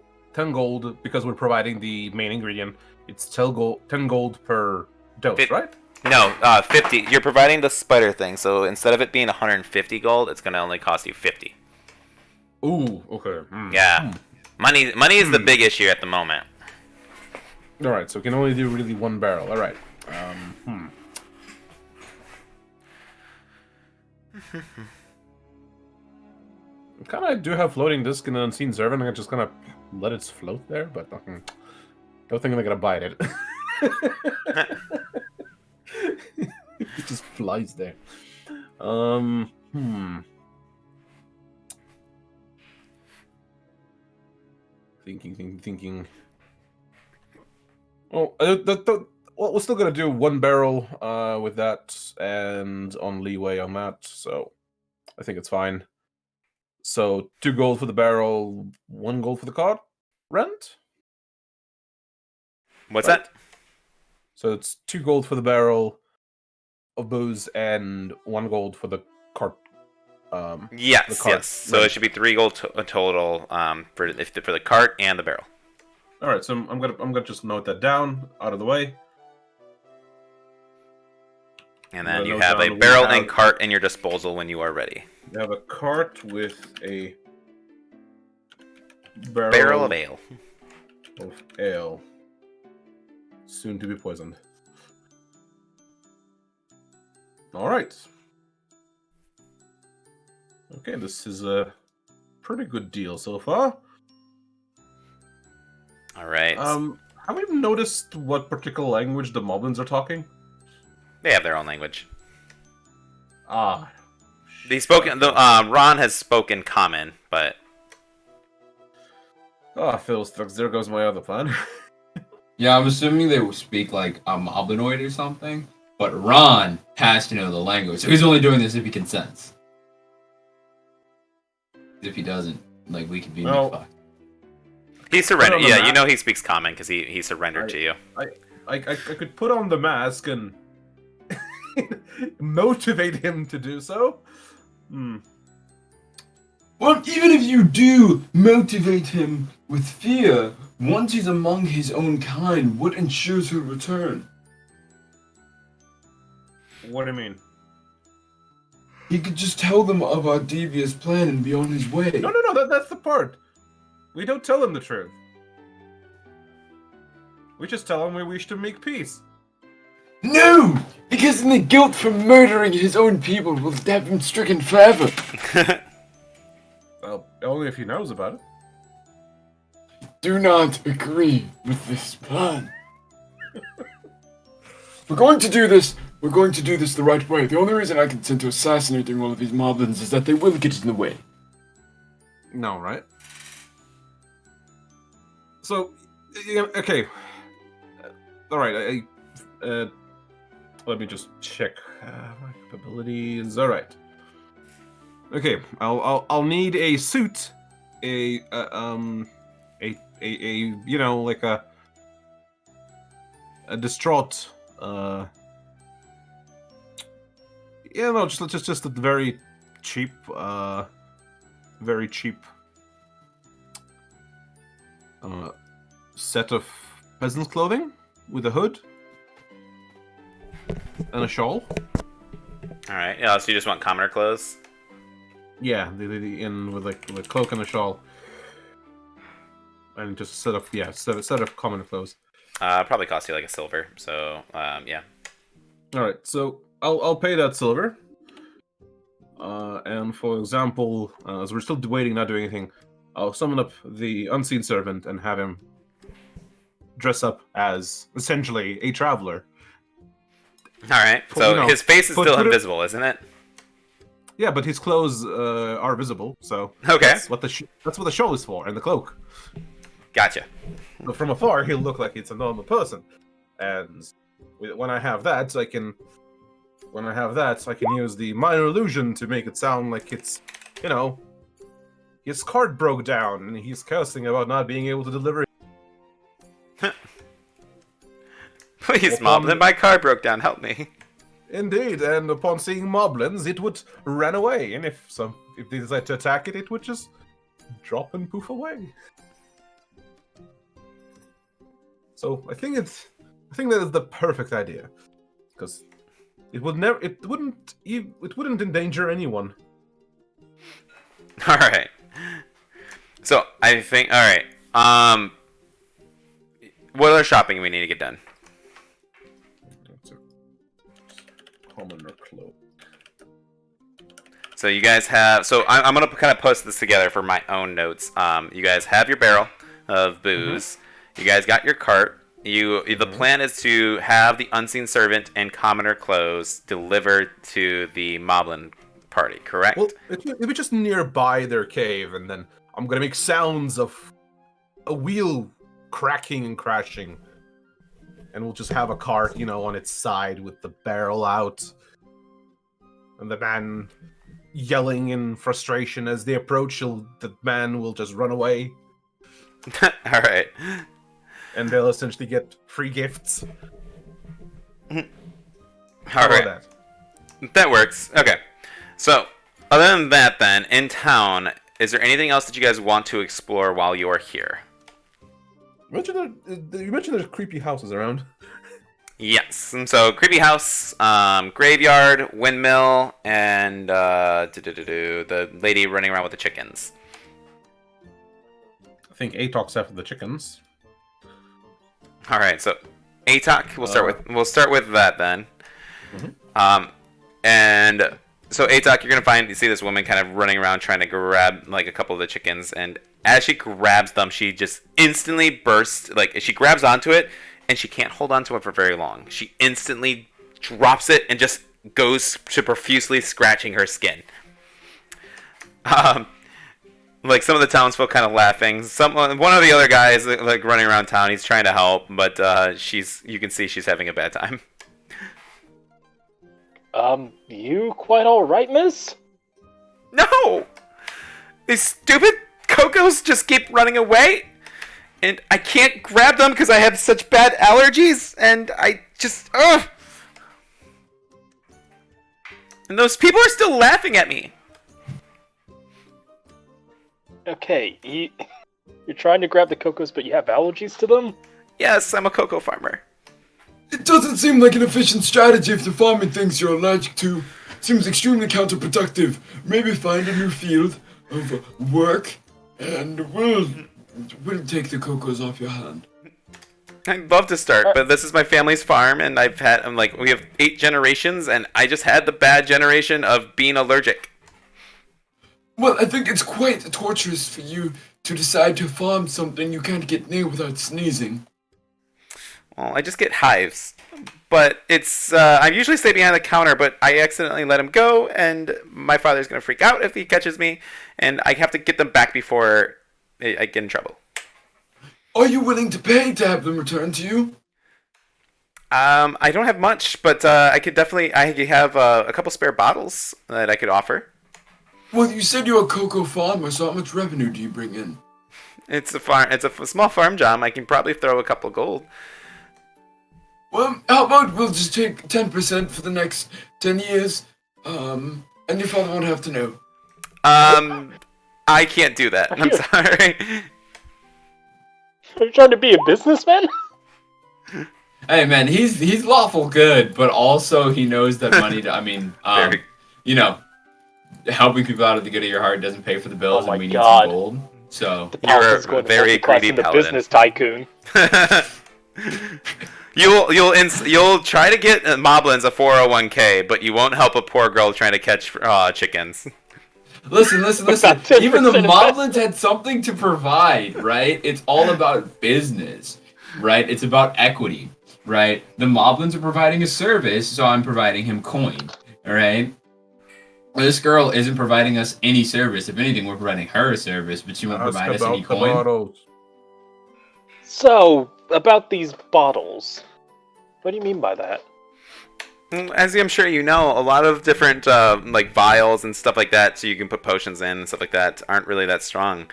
because we're providing the main ingredient. It's 10 gold per dose, right? No, 50. You're providing the spider thing, so instead of it being 150 gold, it's going to only cost you 50. Ooh, okay. Yeah. Money is the big issue at the moment. Alright, so we can only do really one barrel. Alright. Kind of do have floating disc in an unseen servant. I'm just gonna let it float there, but don't think I'm gonna bite it. It just flies there. Thinking. Oh, well, we're still gonna do one barrel with that and on leeway on that, so I think it's fine. So 2 gold for the barrel, 1 gold for the cart rent. What's Right. that? So it's 2 gold for the barrel of booze and 1 gold for the cart. Yes, the cart yes. So rent. it should be 3 gold total for the cart and the barrel. All right, so I'm gonna just note that down out of the way. And I'm then gonna you note have down a we barrel have- and cart in your disposal when you are ready. We have a cart with a Barrel of ale. of ale, soon to be poisoned. All right. Okay, this is a pretty good deal so far. All right. Have we noticed what particular language the Moblins are talking? They have their own language. Ah. Ron has spoken common, but Fiddlesticks, there goes my other plan. Yeah, I'm assuming they will speak like a Moblinoid or something, but Ron has to know the language, so he's only doing this if he consents. If he doesn't, like, we could be Well, fucked. he surrendered. Put on the Yeah, you map. know he speaks common because he surrendered to you. I could put on the mask and motivate him to do so. Well, even if you do motivate him with fear, once he's among his own kind, what ensures he'll return? What do you mean? He could just tell them of our devious plan and be on his way. No, that's the part. We don't tell him the truth. We just tell him we wish to make peace. No! Because then the guilt for murdering his own people will have him stricken forever. Well, only if he knows about it. Do not agree with this plan. We're going to do this the right way. The only reason I consent to assassinating all of these moblins is that they will get in the way. No, right? So, okay. All right. Let me just check My capabilities. All right. Okay, I'll need a suit, a you know, like a distraught yeah, no, just a very cheap very cheap set of peasant's clothing with a hood and a shawl. All right. Yeah. So you just want commoner clothes? Yeah, the in with like a cloak and a shawl, and just set of common clothes. Probably cost you like a silver. So yeah. All right, so I'll pay that silver. And for example, as we're still waiting, not doing anything, I'll summon up the unseen servant and have him dress up as essentially a traveler. All right. So his face is still invisible, isn't it? Yeah, but his clothes are visible, so Okay. that's what the shawl is for, and the cloak. Gotcha. So from afar, he'll look like it's a normal person, and when I have that, I can use the minor illusion to make it sound like it's, you know, his cart broke down and he's cursing about not being able to deliver. Please, Moblin, my car broke down. Help me. Indeed, and upon seeing moblins, it would run away, and if they decide to attack it, it would just drop and poof away. So I think that is the perfect idea, because it wouldn't endanger anyone. All right. So I think, all right. What other shopping we need to get done? Commoner cloak. So you guys have. So I'm gonna kind of post this together for my own notes. You guys have your barrel of booze. Mm-hmm. You guys got your cart. The plan is to have the unseen servant and commoner clothes delivered to the Moblin party. Correct? Well, it'll be just nearby their cave, and then I'm gonna make sounds of a wheel cracking and crashing. And we'll just have a cart, you know, on its side with the barrel out. And the man yelling in frustration as they approach, the man will just run away. All right. And they'll essentially get free gifts. All right. That works. Okay. So, other than that then, in town, is there anything else that you guys want to explore while you're here? You mentioned there's creepy houses around. Yes. And so, creepy house, graveyard, windmill, and the lady running around with the chickens. I think Atok's after the chickens. All right. So, Atok, we'll start with that then. Mm-hmm. And so Atok, you're gonna see this woman kind of running around trying to grab like a couple of the chickens, and as she grabs them, she just instantly bursts. Like she grabs onto it, and she can't hold onto it for very long. She instantly drops it and just goes to profusely scratching her skin. Like some of the townsfolk kind of laughing. One of the other guys like running around town. He's trying to help, but you can see she's having a bad time. You quite all right, miss? No! These stupid Cocos just keep running away, and I can't grab them because I have such bad allergies, and I just, ugh! And those people are still laughing at me. Okay, you're trying to grab the Cocos, but you have allergies to them? Yes, I'm a cocoa farmer. It doesn't seem like an efficient strategy if the farmer thinks you're allergic to. Seems extremely counterproductive. Maybe find a new field of work, and we'll take the cocos off your hand. I'd love to start, but this is my family's farm, and we have 8 generations, and I just had the bad generation of being allergic. Well, I think it's quite torturous for you to decide to farm something you can't get near without sneezing. Well, I just get hives. But it's, I usually stay behind the counter, but I accidentally let him go, and my father's going to freak out if he catches me, and I have to get them back before I get in trouble. Are you willing to pay to have them returned to you? I don't have much, but I could definitely. I have a couple spare bottles that I could offer. Well, you said you're a cocoa farmer, so how much revenue do you bring in? It's a farm. It's a small farm job. I can probably throw a couple gold. Well, how about we'll just take 10% for the next 10 years, and your father won't have to know. I can't do that. I'm sorry. Are you trying to be a businessman? Hey man, he's lawful good, but also he knows that money. I mean, Very- you know, helping people out of the good of your heart doesn't pay for the bills, Oh my and we need God. some gold. So Paladin's You're going to very multi-class greedy into paladin. business tycoon. You'll try to get moblins a 401k, but you won't help a poor girl trying to catch chickens. listen. About 10% Even the of that. moblins had something to provide, right? It's all about business, right? It's about equity, right? The moblins are providing a service, so I'm providing him coin, all right? This girl isn't providing us any service. If anything, we're providing her a service, but she won't Ask provide us any about the coin. bottles. So, about these bottles. What do you mean by that? As I'm sure you know, a lot of different like vials and stuff like that, so you can put potions in and stuff like that, aren't really that strong.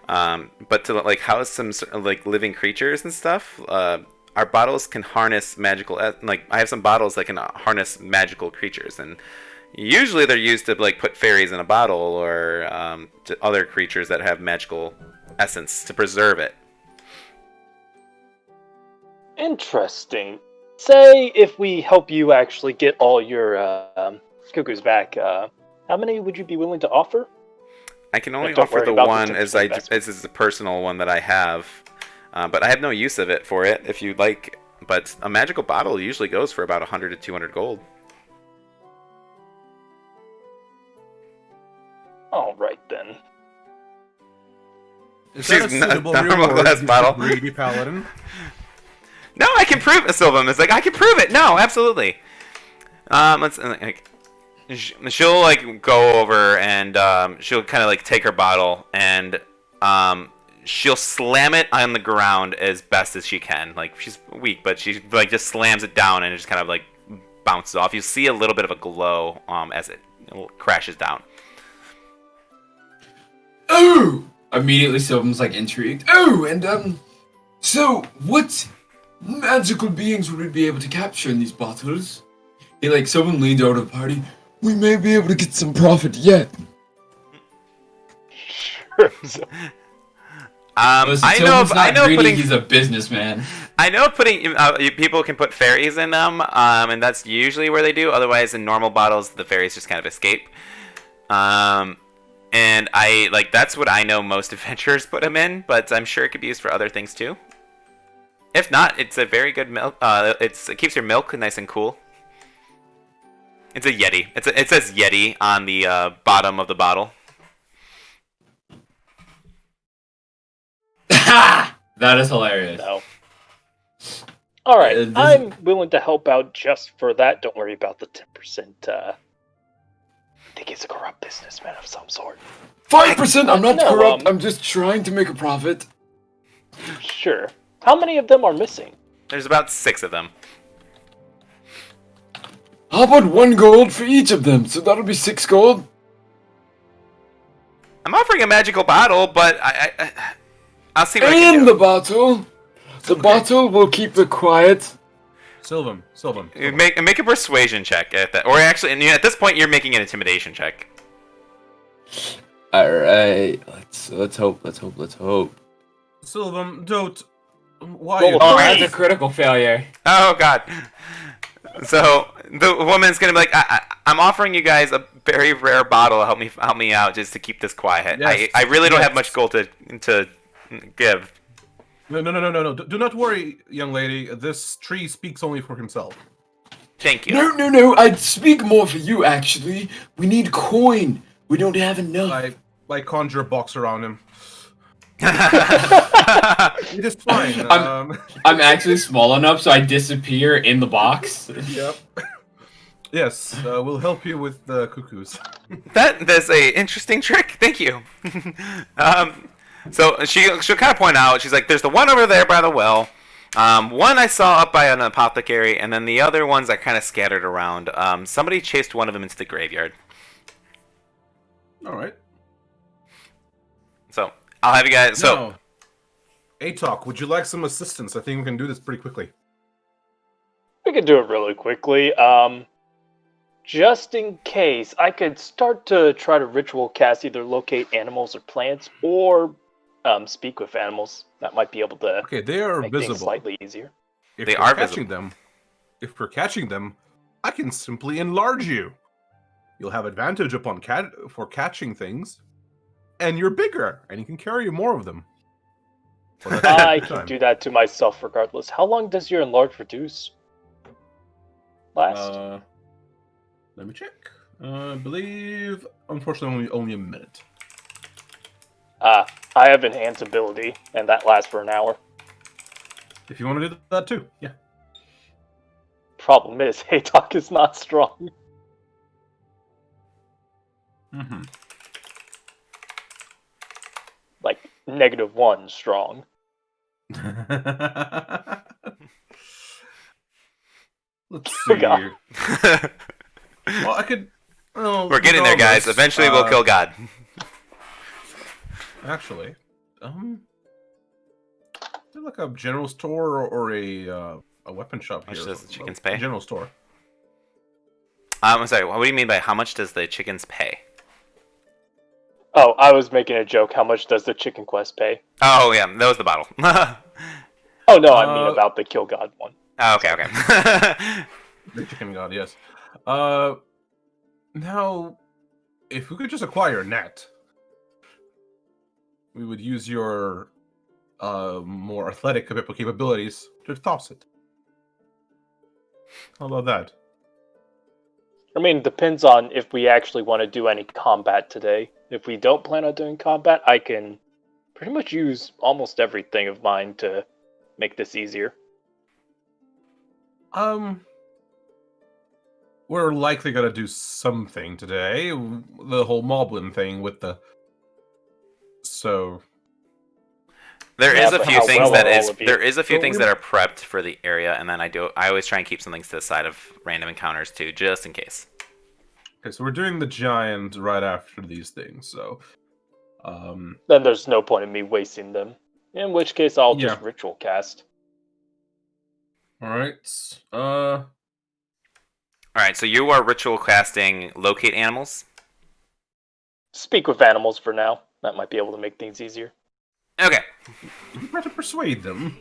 But to like house some like living creatures and stuff, our bottles can harness magical. Like I have some bottles that can harness magical creatures, and usually they're used to like put fairies in a bottle or to other creatures that have magical essence to preserve it. Interesting. Say if we help you actually get all your cuckoos back, how many would you be willing to offer? I can only Don't offer worry the about the one 10% as investment. as is the personal one that I have, but I have no use of it for it. If you'd like, but a magical bottle usually goes for about 100 to 200 gold. All right then. Is She's that a not- suitable normal reward, glass Mr. bottle. Greedy paladin? No, I can prove it, Sylvan. It's like I can prove it. No, absolutely. Let's like, she'll like go over and she'll kind of like take her bottle and she'll slam it on the ground as best as she can. Like she's weak, but she like just slams it down and it just kind of like bounces off. You see a little bit of a glow as it crashes down. Oh! Immediately, Sylvan's like intrigued. Oh, and, so what magical beings would we be able to capture in these bottles? He, like, someone leaned over to the party. We may be able to get some profit yet. Listen, I Sylvan's not know greedy, putting he's a businessman. I know putting people can put fairies in them, and that's usually where they do. Otherwise, in normal bottles, the fairies just kind of escape. And I like that's what I know most adventurers put them in, but I'm sure it could be used for other things too. If not, it's a very good milk. It keeps your milk nice and cool. It's a Yeti. It says Yeti on the bottom of the bottle. That is hilarious. No. All right, This- I'm willing to help out just for that. Don't worry about the 10%. I think he's a corrupt businessman of some sort. 5%? I'm not No, corrupt. I'm just trying to make a profit. Sure. How many of them are missing? There's about 6 of them. How about 1 gold for each of them? So that'll be 6 gold. I'm offering a magical bottle, but I'll see what I can In do. the bottle. The bottle will keep it quiet. Sylvan. Make a persuasion check at that, or actually, and at this point, you're making an intimidation check. All right. Let's hope. Sylvan, don't. Why? Roll you- a Oh, three. that's a critical failure. Oh God. So the woman's gonna be like, I'm offering you guys a very rare bottle to help me out just to keep this quiet. Yes, I really don't have yes. much gold to give. No. Do not worry, young lady. This tree speaks only for himself. Thank you. No. I'd speak more for you, actually. We need coin. We don't have enough. I conjure a box around him. It is fine. I'm actually small enough so I disappear in the box. Yep. Yes, we'll help you with the cuckoos. That's a interesting trick. Thank you. So she'll kind of point out. She's like, "There's the one over there by the well. One I saw up by an apothecary, and then the other ones are kind of scattered around. Somebody chased one of them into the graveyard. All right. So I'll have you guys. So Now, Atok, would you like some assistance? I think we can do this pretty quickly. We can do it really quickly. Just in case, I could start to try to ritual cast either locate animals or plants, or speak with animals. That might be able to Okay, they are make things visible. slightly easier. If They we're are catching them. If we're catching them, I can simply enlarge you. You'll have advantage upon for catching things, and you're bigger, and you can carry more of them. Well, that's I every can time. do that to myself regardless. How long does your enlarge reduce last? Let me check. I believe, unfortunately, only a minute. I have enhance ability, and that lasts for an hour. If you want to do that too, yeah. Problem is, Haytalk is not strong. Mm-hmm. Like, -1 strong. Let's see. God. Well, I could. Well, we're getting there, guys. regardless, Eventually, we'll kill God. Actually, is there like a general store or a weapon shop How here? much does the chickens A pay? general store. I'm sorry. What do you mean by how much does the chickens pay? Oh, I was making a joke. How much does the chicken quest pay? Oh yeah, that was the bottle. Oh no, I mean about the Kill God one. Oh, okay. The chicken god, yes. Now, if we could just acquire a net, we would use your more athletic capabilities to toss it. How about that? I mean, it depends on if we actually want to do any combat today. If we don't plan on doing combat, I can pretty much use almost everything of mine to make this easier. We're likely gonna do something today. The whole Moblin thing with the. So. There Yeah, is a but few how things well that are is all of you? there is a few Well, things we- that are prepped for the area, and then I always try and keep some things to the side of random encounters too, just in case. Okay, so we're doing the giant right after these things, so. Then there's no point in me wasting them. In which case, I'll just Yeah. ritual cast. Alright. All right, so you are ritual casting locate animals. Speak with animals for now. That might be able to make things easier. Okay. You try to persuade them.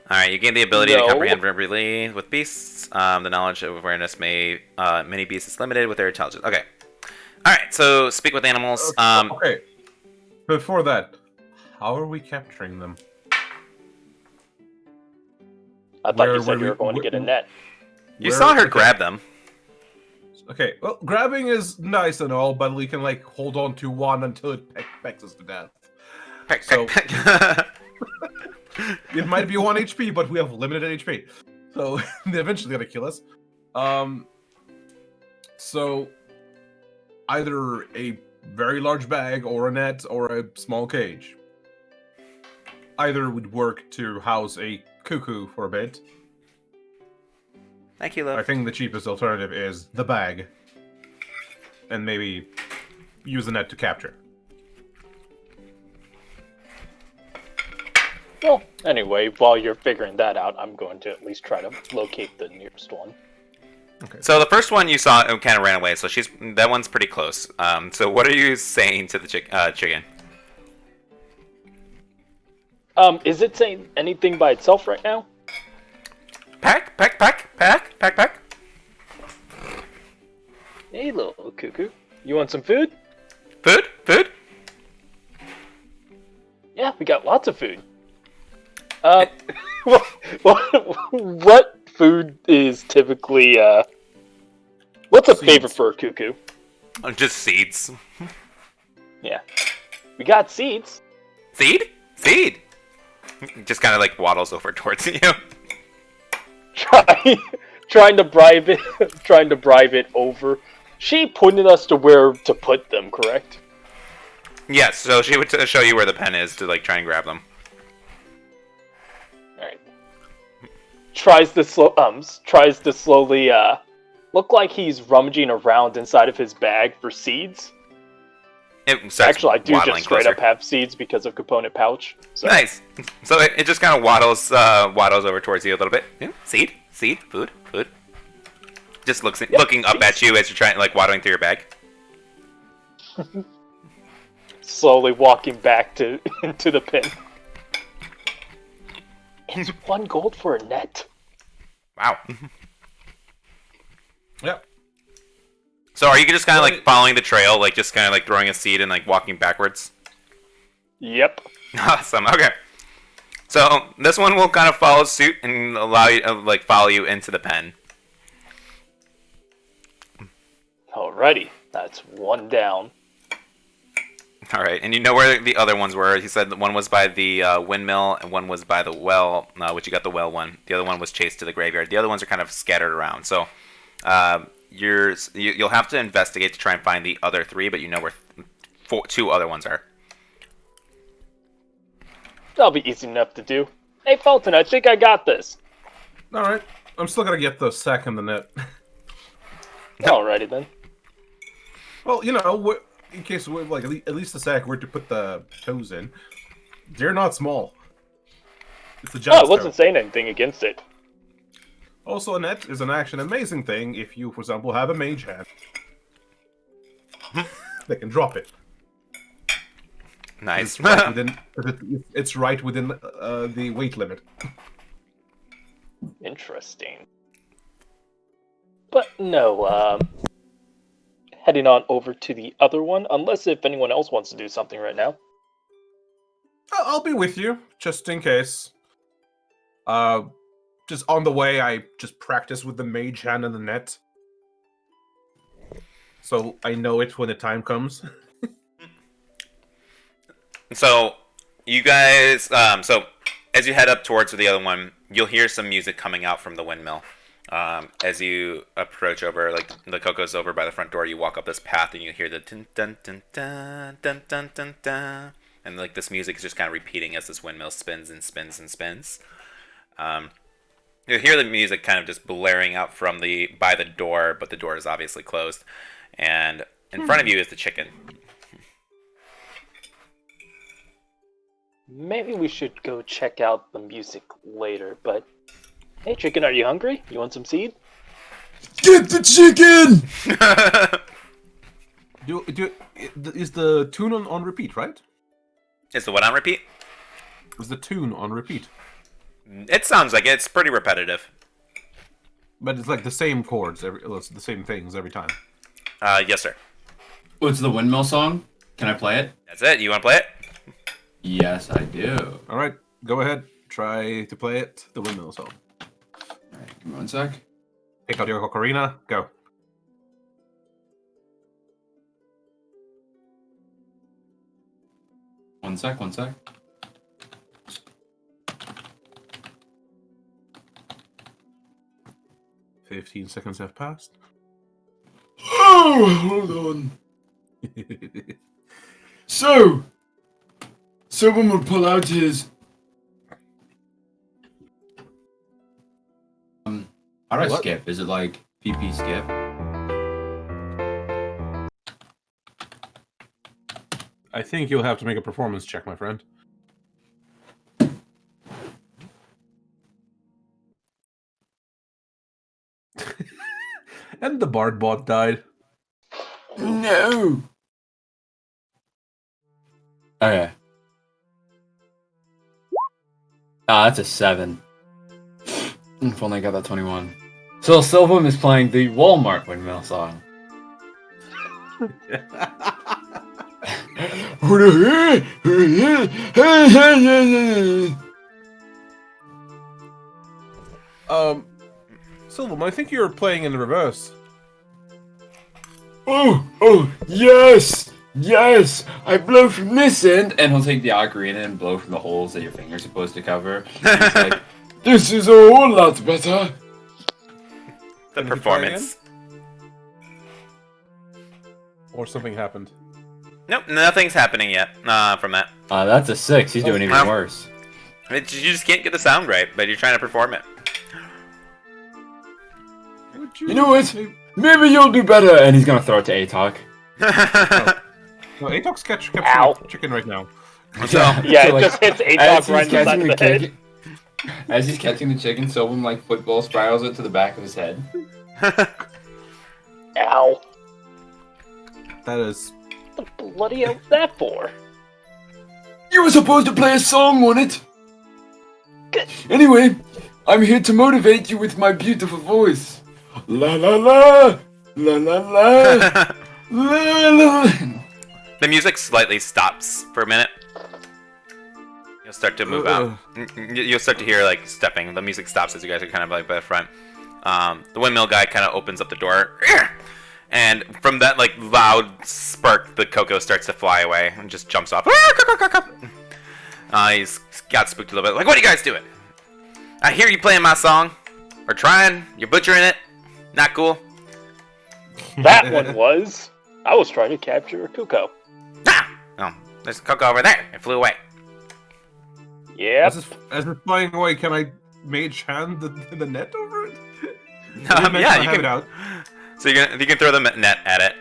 All right, you gain the ability to No. comprehend verbally with beasts. The knowledge of awareness many beasts is limited with their intelligence. Okay. All right, so speak with animals. Okay. Before that, how are we capturing them? I thought Where- you said where you we- were going to wh- get a net. You Where- saw her okay. grab them. Okay, well, grabbing is nice and all, but we can, like, hold on to one until it pecks us to death. Peck, So- peck, peck. It might be 1 HP, but we have limited HP. So, they're eventually gonna kill us. So, either a very large bag, or a net, or a small cage. Either would work to house a cuckoo for a bit. Thank you, I love. think the cheapest alternative is the bag. And maybe use the net to capture. Well, anyway, while you're figuring that out, I'm going to at least try to locate the nearest one. Okay. So the first one you saw kind of ran away, so that one's pretty close. So what are you saying to the chicken? Is it saying anything by itself right now? Peck, peck, peck, peck, peck, peck. Hey, little cuckoo. You want some food? Food, food. Yeah, we got lots of food. What food is typically, what's a Seeds. favorite for a cuckoo? Just seeds. Yeah. We got seeds. Seed, seed. Just kind of like waddles over towards you. Trying to bribe it over. She pointed us to where to put them, correct? Yes. So she would show you where the pen is to like try and grab them. tries to slowly look like he's rummaging around inside of his bag for seeds. Actually, I do just straight up have seeds because of component pouch. So. Nice. So it just kind of waddles over towards you a little bit. Yeah. Seed, food. Just looking up at you as you're trying, like, waddling through your bag. Slowly walking back into the pin. It's 1 gold for a net. Wow. Yep. So are you just kind of like following the trail, like just kind of like throwing a seed and like walking backwards? Yep. Awesome. Okay. So this one will kind of follow suit and allow you, like, follow you into the pen. Alrighty, that's 1 down. All right, and you know where the other ones were. He said that one was by the windmill and one was by the well, which you got the well one. The other one was chased to the graveyard. The other ones are kind of scattered around. So you'll have to investigate to try and find the other 3, but you know where 2 other ones are. That'll be easy enough to do. Hey, Fulton, I think I got this. All right. I'm still gonna get the sack and the net. Alrighty then. Well, you know, in case we like at least the sack were to put the toes in, they're not small. It's a giant. I wasn't saying anything against it. Also, a net is an amazing thing if you, for example, have a mage hand. They can drop it. Nice. It's right within the weight limit. Interesting. But no, heading on over to the other one, unless if anyone else wants to do something right now. I'll be with you, just in case. Just on the way, I just practice with the mage hand and the net. So I know it when the time comes. So, you guys, so as you head up towards the other one, you'll hear some music coming out from the windmill. As you approach over, like, the coco's over by the front door, you walk up this path and you hear the dun dun dun dun dun dun dun dun, and like this music is just kind of repeating as this windmill spins and spins and spins. You hear the music kind of just blaring out from by the door, but the door is obviously closed, and in front of you is the chicken. Maybe we should go check out the music later, but... Hey, chicken, are you hungry? You want some seed? Get the chicken! Is the tune on repeat, right? Is the what on repeat? Is the tune on repeat? It sounds like it's pretty repetitive. But it's like the same chords, it's the same things every time. Yes, sir. What's the windmill song? Can I play it? That's it. You want to play it? Yes, I do. All right, go ahead. Try to play it. The windmill song. All right, give me 1 sec. Pick out your ocarina. Go. One sec. 15 seconds have passed. Oh, hold on. So, someone would pull out his... How do I What? skip? Is it like PP skip? I think you'll have to make a performance check, my friend. And the Bard bot died. No! Okay. That's a 7. If only I got that 21. So Sylvan is playing the Walmart windmill song. Silvam, I think you're playing in the reverse. Oh, yes! Yes! I blow from this end! And he'll take the ocarina and blow from the holes that your finger's supposed to cover. And he's like, This is a whole lot better! The Can you try performance. Or something happened. Nope, nothing's happening yet from that. that's a 6. He's doing even worse. You just can't get the sound right, but you're trying to perform it. You know what? Maybe you'll do better. And he's gonna throw it to Atok. No, Atok's Ow. capturing chicken right now. So, Yeah, So, it like, just hits as Atok he's right in the side catching of the the head. chicken, as he's catching the chicken, Sylvan like football spirals it to the back of his head. Ow. That is. What the bloody hell was that for? You were supposed to play a song on it. Anyway, I'm here to motivate you with my beautiful voice. La la la, la la la, la la. the music slightly stops for a minute. You'll start to move out. You'll start to hear like stepping. The music stops as you guys are kind of like by the front. The windmill guy kind of opens up the door, and from that like loud spark, the cocoa starts to fly away and just jumps off. He's got spooked a little bit. Like, what are you guys doing? I hear you playing my song, or trying. You're butchering it. Not cool. That one was. I was trying to capture a cuckoo. Ah! Oh, there's a cocoa over there. It flew away. Yep. As it's flying away, can I mage hand the net over it? Yeah, you have can. it out. So you can throw the net at it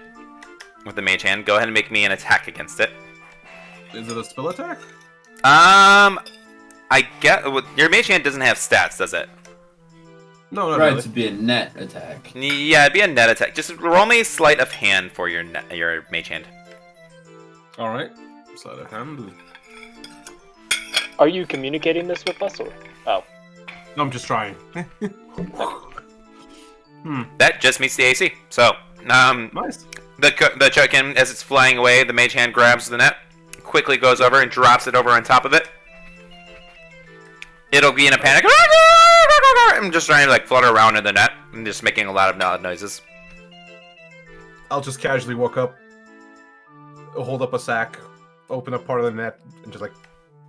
with the mage hand. Go ahead and make me an attack against it. Is it a spell attack? I get your mage hand doesn't have stats, does it? No, not Right, really. to be a net attack. Yeah, it'd be a net attack. Just roll me sleight of hand for your mage hand. All right. Sleight of hand. Are you communicating this with us or? Oh. No, I'm just trying. That just meets the AC. So, Nice. the chicken, as it's flying away, the mage hand grabs the net, quickly goes over and drops it over on top of it. It'll be in a panic. I'm just trying to like flutter around in the net and just making a lot of loud noises. I'll just casually walk up, hold up a sack, open up part of the net, and just like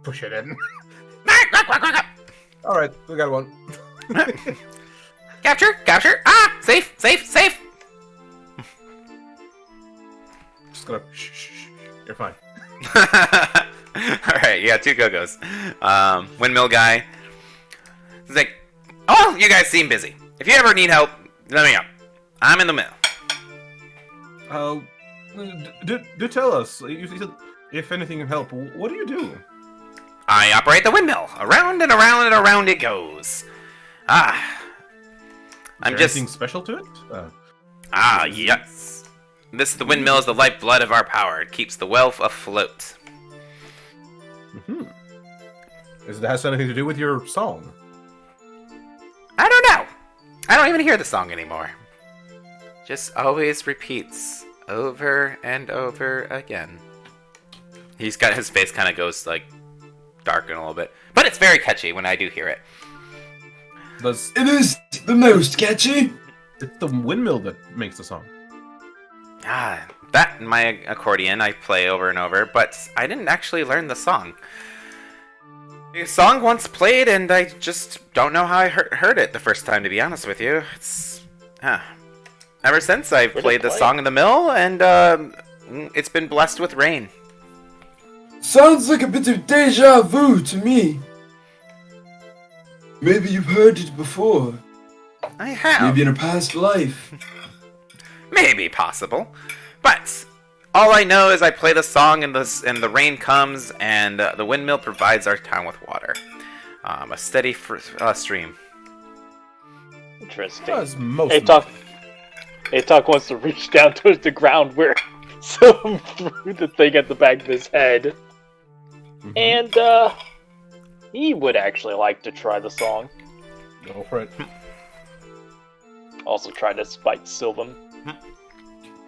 push it in. All right, we got one. Capture! Capture! Ah! Safe! Safe! Safe! Just gonna shh. You're fine. Alright, you got two Go-Go's. Windmill guy. He's like, oh, you guys seem busy. If you ever need help, let me know. I'm in the mill. Do tell us. You said if anything can help. What do you do? I operate the windmill. Around and around and around it goes. I'm Is there just... anything special to it? Yes. The windmill is the lifeblood of our power. It keeps the wealth afloat. Does it has anything to do with your song? I don't know. I don't even hear the song anymore. Just always repeats over and over again. He's got his face kind of goes like darken a little bit, but it's very catchy when I do hear it. Does It is the most catchy. it's the windmill that makes the song? That and my accordion I play over and over, but I didn't actually learn the song. The song once played, and I just don't know how I heard it the first time, to be honest with you. It's... Ever since I've Where'd it played the play? song in the mill, and it's been blessed with rain. Sounds like a bit of deja vu to me. Maybe you've heard it before. I have. Maybe in a past life. Maybe possible. But all I know is I play the song and the rain comes and the windmill provides our town with water. A steady stream. Interesting. Does most Atok wants to reach down towards the ground where Sylvan threw the thing at the back of his head. And, he would actually like to try the song. Go for it. Also try to spite Sylvan.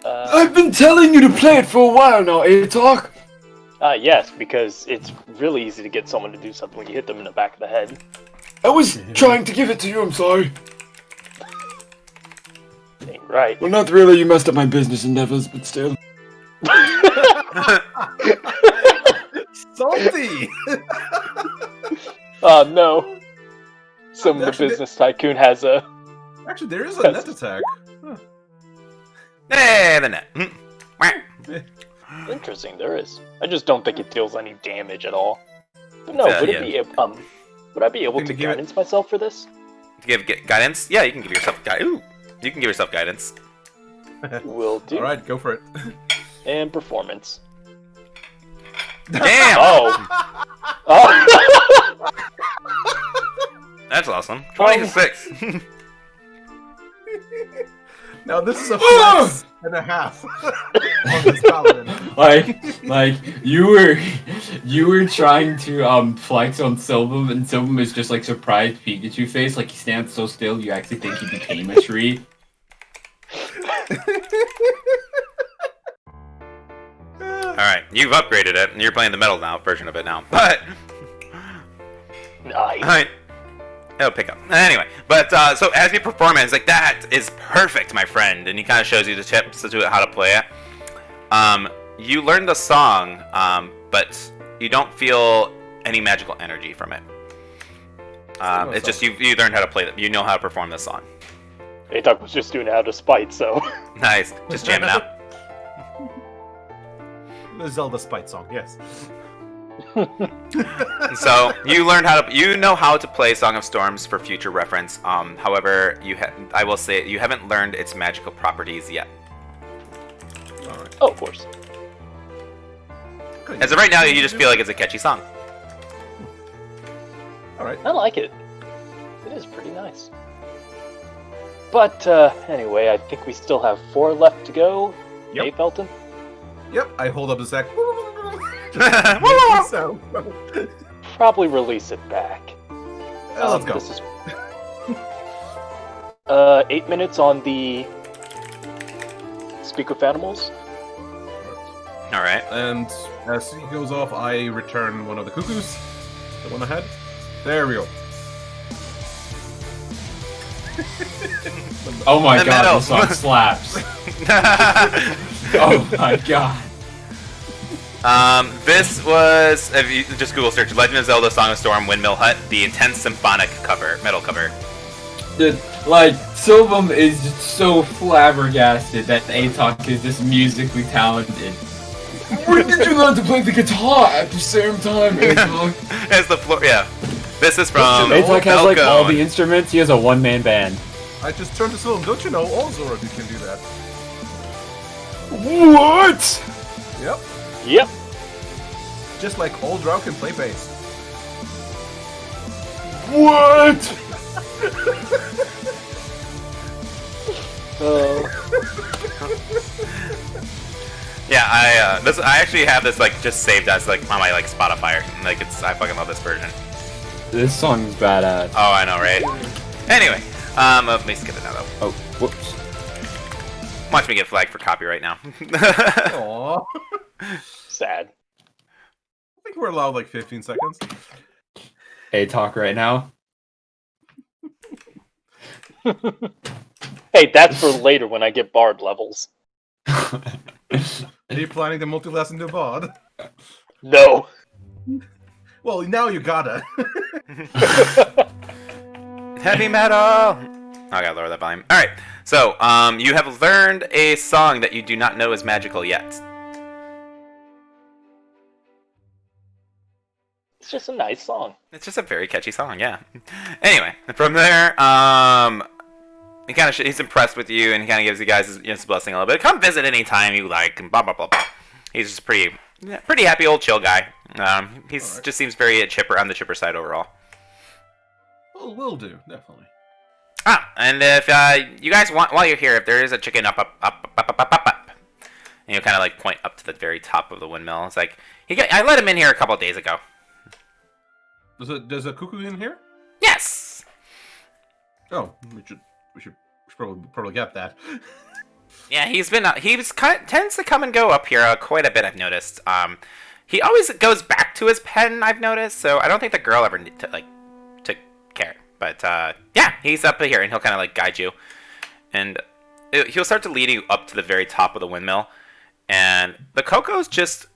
I've been telling you to play it for a while now, Atok. Yes, because it's really easy to get someone to do something when you hit them in the back of the head. I was trying to give it to you, I'm sorry. Ain't right. Well, not really, you messed up my business endeavors, but still. Salty. Oh no. Some of the Actually, business tycoon has a... Actually, there is a net attack. Hey, the net. Interesting, there is. I just don't think it deals any damage at all. But no, Yeah, would yeah. it be, would I be able Can to you give it- guidance myself for this? Give guidance? Yeah, you can give yourself a guide. Ooh. You can give yourself guidance. Will do. All right, go for it. And performance. Damn! Oh. Oh. That's awesome. 26. Now this is a flex and a half on this paladin. Like you were trying to flex on Silvum, and Silvum is just like surprised Pikachu face, like he stands so still you actually think he became a tree. Alright, you've upgraded it, and you're playing the metal now version of it now. But Nice. alright. It'll pick up. Anyway, but so as you perform it, it's like, that is perfect, my friend. And he kind of shows you the tips to how to play it. You learn the song, but you don't feel any magical energy from it. It's just you learned how to play it. You know how to perform the song. Atok was just doing it out of spite, so. Nice. Just jamming out. The Zelda spite song, yes. So you learned you know how to play Song of Storms for future reference. However, I will say you haven't learned its magical properties yet. Alright. Oh, of course. As of right now, you just feel like it's a catchy song. Alright. I like it. It is pretty nice. But, anyway, I think we still have 4 left to go. Yep. Hey, Felton? Yep, I hold up the sack. So, Probably release it back. let's go. This is 8 minutes on the Speak with Animals. Alright. And as he goes off, I return one of the cuckoos. The one ahead. There we go. Oh my The god, metal. this song slaps. Oh my god. This was, if you just Google search Legend of Zelda Song of Storm Windmill Hut, the intense symphonic cover, metal cover. Dude, like, Silvum is just so flabbergasted that Atok is just musically talented. When did you learn to play the guitar at the same time, Atok? As the floor, yeah. This is from Atok has like all the Falcone. instruments, he has a one-man band. I just turned to Sylvan. Don't you know all Zoroark can do that? What? Yep. Yep. Just like all Drow can play bass. What? Yeah, I actually have this like just saved as like on my like Spotify. Like I fucking love this version. This song's badass. Oh, I know, right? Anyway, let me skip it now though. Oh, whoops. Watch me get flagged for copyright now. Aww. Sad. I think we're allowed like 15 seconds. Atok right now. Hey, that's for later when I get bard levels. Are you planning to multi-class into a bod? No. Well, now you gotta. Heavy metal. I gotta lower that volume. All right. So, you have learned a song that you do not know is magical yet. It's just a nice song. It's just a very catchy song, yeah. Anyway, from there, he kind of he's impressed with you, and he kind of gives you guys his blessing a little bit. Come visit anytime you like, and blah blah blah blah. He's just pretty happy old chill guy. He's Alright. just seems very chipper on the chipper side overall. Well, will do, definitely. And if you guys want, while you're here, if there is a chicken up, and you kind of like point up to the very top of the windmill, it's like I let him in here a couple of days ago. There's a cuckoo in here? Yes. Oh, we should probably get that. Yeah, he's tends to come and go up here quite a bit. I've noticed. He always goes back to his pen. I've noticed. So I don't think the girl ever took care. But yeah, he's up here and he'll kind of like guide you, and he'll start to lead you up to the very top of the windmill, and the Coco's just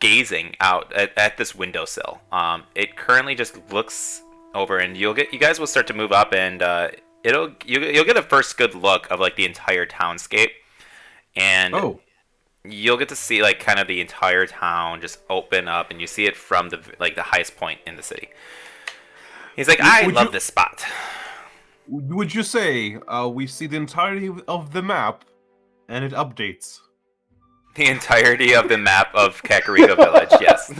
gazing out at this windowsill. It currently just looks over, and you guys will start to move up, and you'll get a first good look of like the entire townscape, and you'll get to see like kind of the entire town just open up, and you see it from the highest point in the city. He's like, I love this spot. Would you say we see the entirety of the map and it updates? The entirety of the map of Kakariko Village, yes.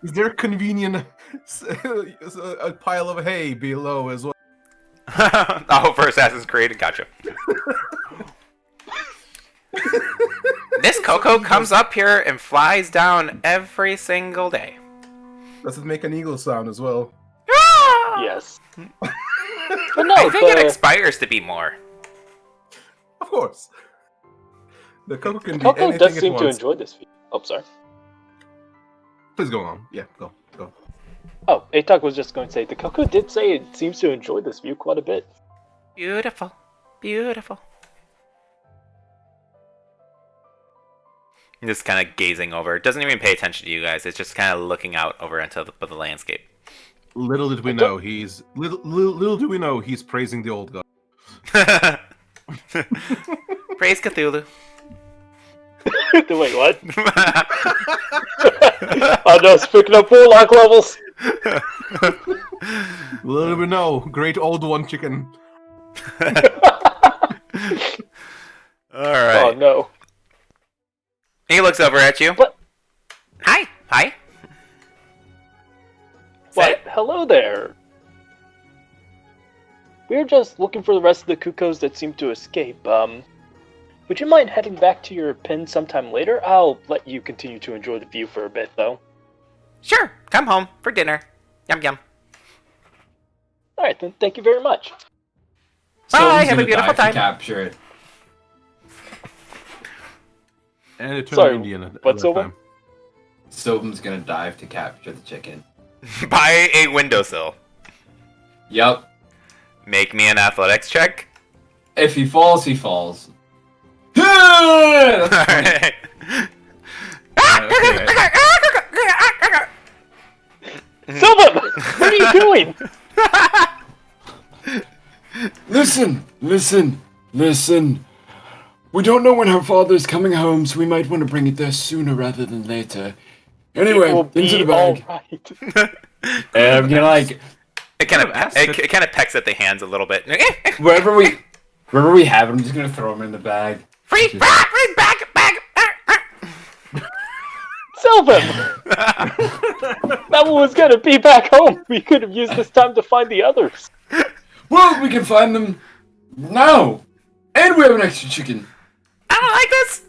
Is there a convenient a pile of hay below as well? Oh, for Assassin's Creed, gotcha. This Coco comes up here and flies down every single day. Does it make an eagle sound as well? Yes. But no, I think it aspires to be more. Of course. The Coco can be Coco anything does it seem to wants. enjoy this view. Oh, sorry. Please go on. Yeah, go. Oh, Atok was just going to say, the Coco did say it seems to enjoy this view quite a bit. Beautiful. Beautiful. Just kind of gazing over. It doesn't even pay attention to you guys. It's just kind of looking out over into the landscape. Little did we know he's praising the old god. Praise Cthulhu. Wait, what? Oh no, it's picking up warlock levels! Little did we know, great old one chicken. Alright. Oh no. He looks over at you. What? Hi. Hi. What? Hello there. We're just looking for the rest of the Kukos that seem to escape. Would you mind heading back to your pen sometime later? I'll let you continue to enjoy the view for a bit, though. Sure. Come home for dinner. Yum yum. Alright then, thank you very much. Bye, Someone's have a gonna beautiful dive time. to capture it. And it turned Sorry, Indian at what's that over? time. Soap's gonna dive to capture the chicken. By a windowsill. Yup. Make me an athletics check. If he falls, he falls. That's funny. Alright. Silva! What are you doing? Listen. We don't know when her father's coming home, so we might want to bring it there sooner rather than later. Anyway, It will into the be bag. alright. I'm gonna like It kind of asked it kind of pecks at the hands a little bit. wherever we have it, I'm just gonna throw him in the bag. Free bag. Sylvan! That one was gonna be back home. We could have used this time to find the others. Well, we can find them now, and we have an extra chicken. I don't like this.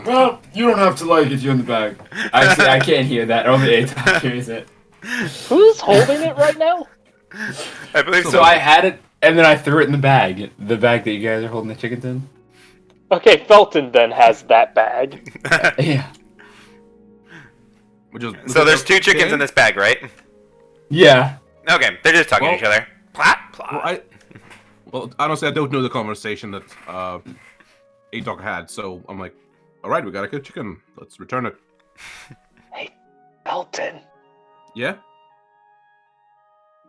Well, you don't have to like it. You're in the bag. Actually, I can't hear that. Only Atok hears it. Who's holding it right now? I believe So I had it, and then I threw it in the bag. The bag that you guys are holding the chickens in. Okay, Felton then has that bag. Yeah. So there's two chickens in this bag, right? Yeah. Okay, they're just talking to Well- each other. Plop, plop. Well, honestly, I don't know the conversation that Atok had, so I'm like, all right, we got a good chicken. Let's return it. Hey, Felton, Yeah?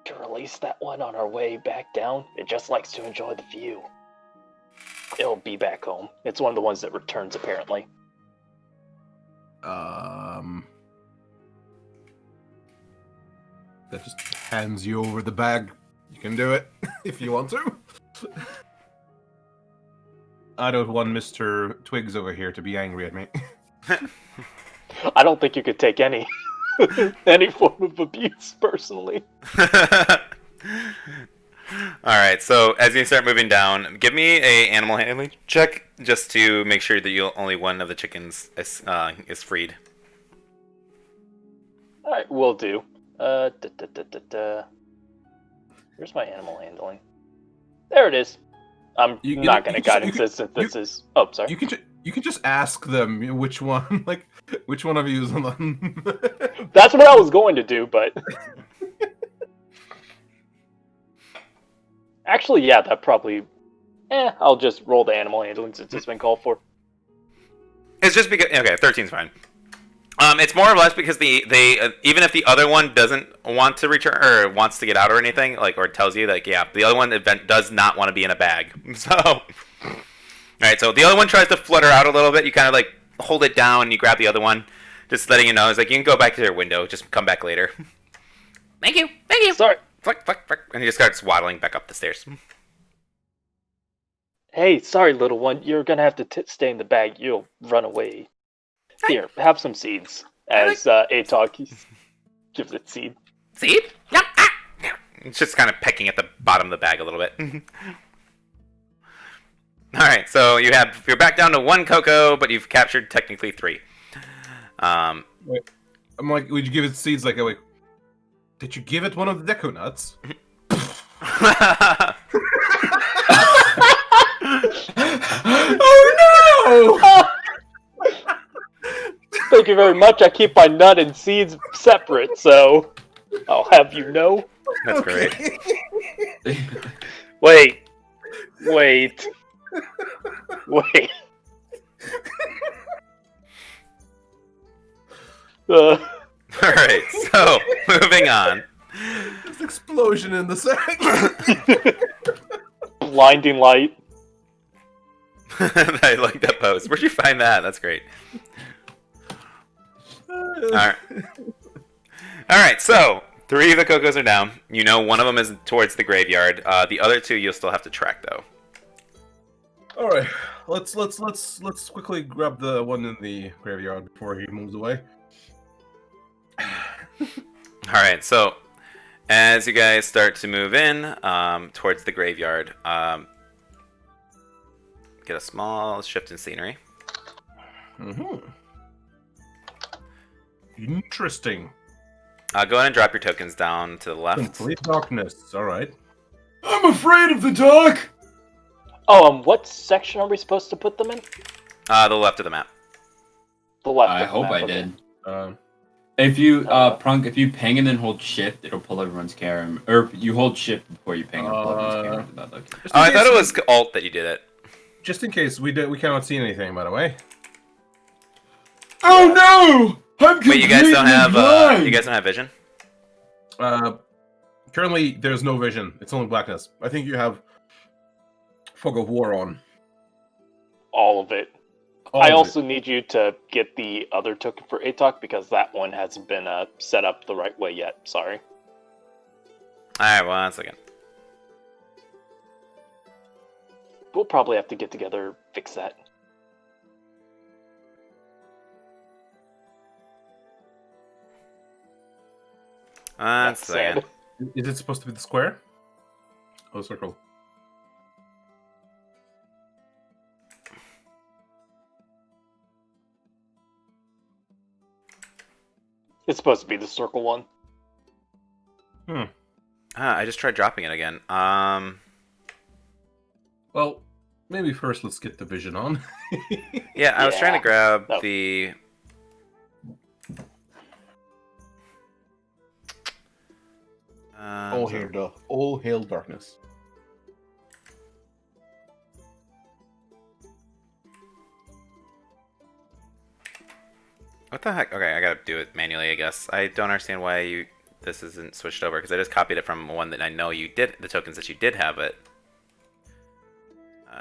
to release that one on our way back down. It just likes to enjoy the view. It'll be back home. It's one of the ones that returns, apparently. That just hands you over the bag. You can do it if you want to. I don't want Mr. Twigs over here to be angry at me. I don't think you could take any any form of abuse personally. Alright, so as you start moving down, give me a animal handling check just to make sure that only one of the chickens is freed. Alright, will do. Where's my animal handling? There it is. I'm You- not going to you can- guidance you can- this if this is... Oh, sorry. You can just ask them which one, like, which one of you is on. That's what I was going to do, but... Actually, yeah, that probably... I'll just roll the animal handling since it's been called for. It's just because... Okay, 13's fine. It's more or less because they even if the other one doesn't want to return or wants to get out or anything, like, or tells you, like, yeah, the other one does not want to be in a bag. So... Alright, so the other one tries to flutter out a little bit. You kind of, like, hold it down and you grab the other one. Just letting you know. It's like, you can go back to your window. Just come back later. Thank you. Sorry. flick, flick, flick, and he just starts waddling back up the stairs. Hey, sorry, little one. You're gonna have to stay in the bag. You'll run away. Here, have some seeds. As Atok gives it seed. Seed? Yep. Ah. It's just kind of pecking at the bottom of the bag a little bit. All right, so you're back down to 1 cocoa, but you've captured technically 3. Wait, I'm like, would you give it seeds? Like, did you give it one of the deco nuts? Oh no! Thank you very much. I keep my nut and seeds separate, so I'll have you know. That's great. Wait. All right, so moving on. This explosion in the sack. Blinding light. I like that pose. Where'd you find that? That's great. All right. So 3 of the cocos are down. You know, one of them is towards the graveyard. The other 2 you'll still have to track, though. All right, let's quickly grab the one in the graveyard before he moves away. All right. So as you guys start to move in towards the graveyard, get a small shift in scenery. Mm-hmm. Interesting. Go ahead and drop your tokens down to the left. Complete darkness. All right. I'm afraid of the dark. Oh, what section are we supposed to put them in? The left of the map. The left. I of the hope map, I okay. did. Um, If you Prunk, if you ping and then hold shift, it'll pull everyone's character. Or you hold shift before you ping, it'll pull everyone's character to that location. just Oh, in I thought case- it was alt that you did it. Just in case we cannot see anything, by the way. Oh no! I'm Wait, you guys don't completely have blind. you guys don't have vision? Currently, there's no vision. It's only blackness. I think you have Fog of War on. All of it. All I of also need you to get the other token for Atok because that one hasn't been set up the right way yet. Sorry. Alright, well, 1 second. We'll probably have to get together, fix that. One second. it. Is it supposed to be the square? Oh, circle. It's supposed to be the circle one. I just tried dropping it again. Well, maybe first let's get the vision on. Yeah, I was trying to grab No. the... All hail darkness. What the heck? Okay, I gotta do it manually, I guess. I don't understand why this isn't switched over, because I just copied it from one that I know you did, the tokens that you did have it.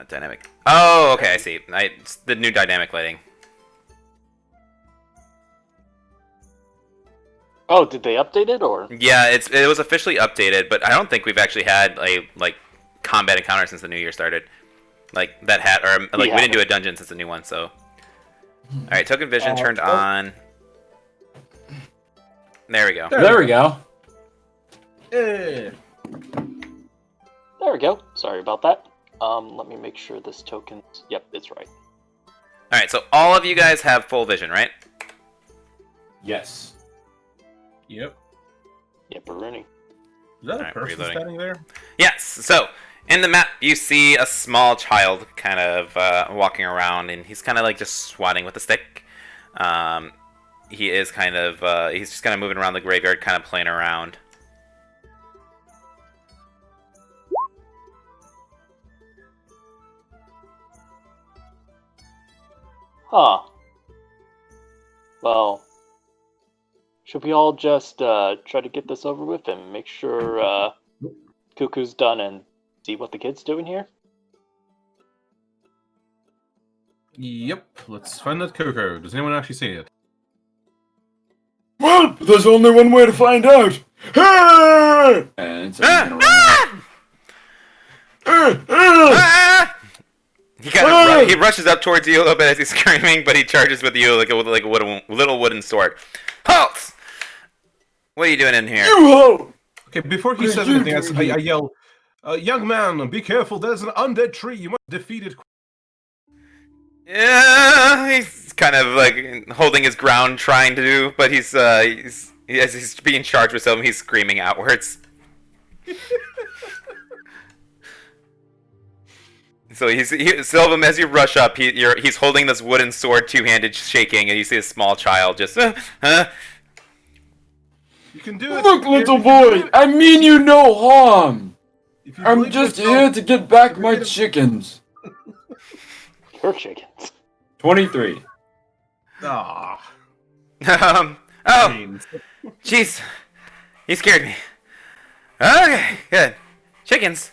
Dynamic. Oh, okay, I see. It's the new dynamic lighting. Oh, did they update it or? Yeah, it was officially updated, but I don't think we've actually had a combat encounter since the new year started. Like that hat, or we didn't do a dungeon since the new one. So, all right, token vision turned on. There we go. There we go. Yeah. There we go. Sorry about that. Let me make sure this token. Yep, it's right. All right, so all of you guys have full vision, right? Yes. Yep. Yep, we're running. Is that a Alright, person reloading. standing there? Yes. So in the map, you see a small child kind of walking around, and he's kind of like just swatting with a stick. He is kind of he's just kind of moving around the graveyard, kind of playing around. Huh. Well, should we all just try to get this over with and make sure Cuckoo's done and see what the kid's doing here? Yep. Let's find that Coco. Does anyone actually see it? Well, there's only one way to find out. And so he's gonna run. Ah! He rushes up towards you a little bit as he's screaming, but he charges with you like a little wooden sword. Halt! What are you doing in here? Okay, before he says anything, I yell, young man, be careful, there's an undead tree, you must defeat it. Yeah, he's kind of like holding his ground, trying to do, but as he's being charged with something, he's screaming outwards. So Sylvan, as you rush up, he's holding this wooden sword, two-handed, shaking, and you see a small child just, You can do it. Look, little boy, I mean you no harm. I'm just here to get back my chickens. Your chickens. 23. Ah. Oh, jeez, you scared me. Okay, good. Chickens.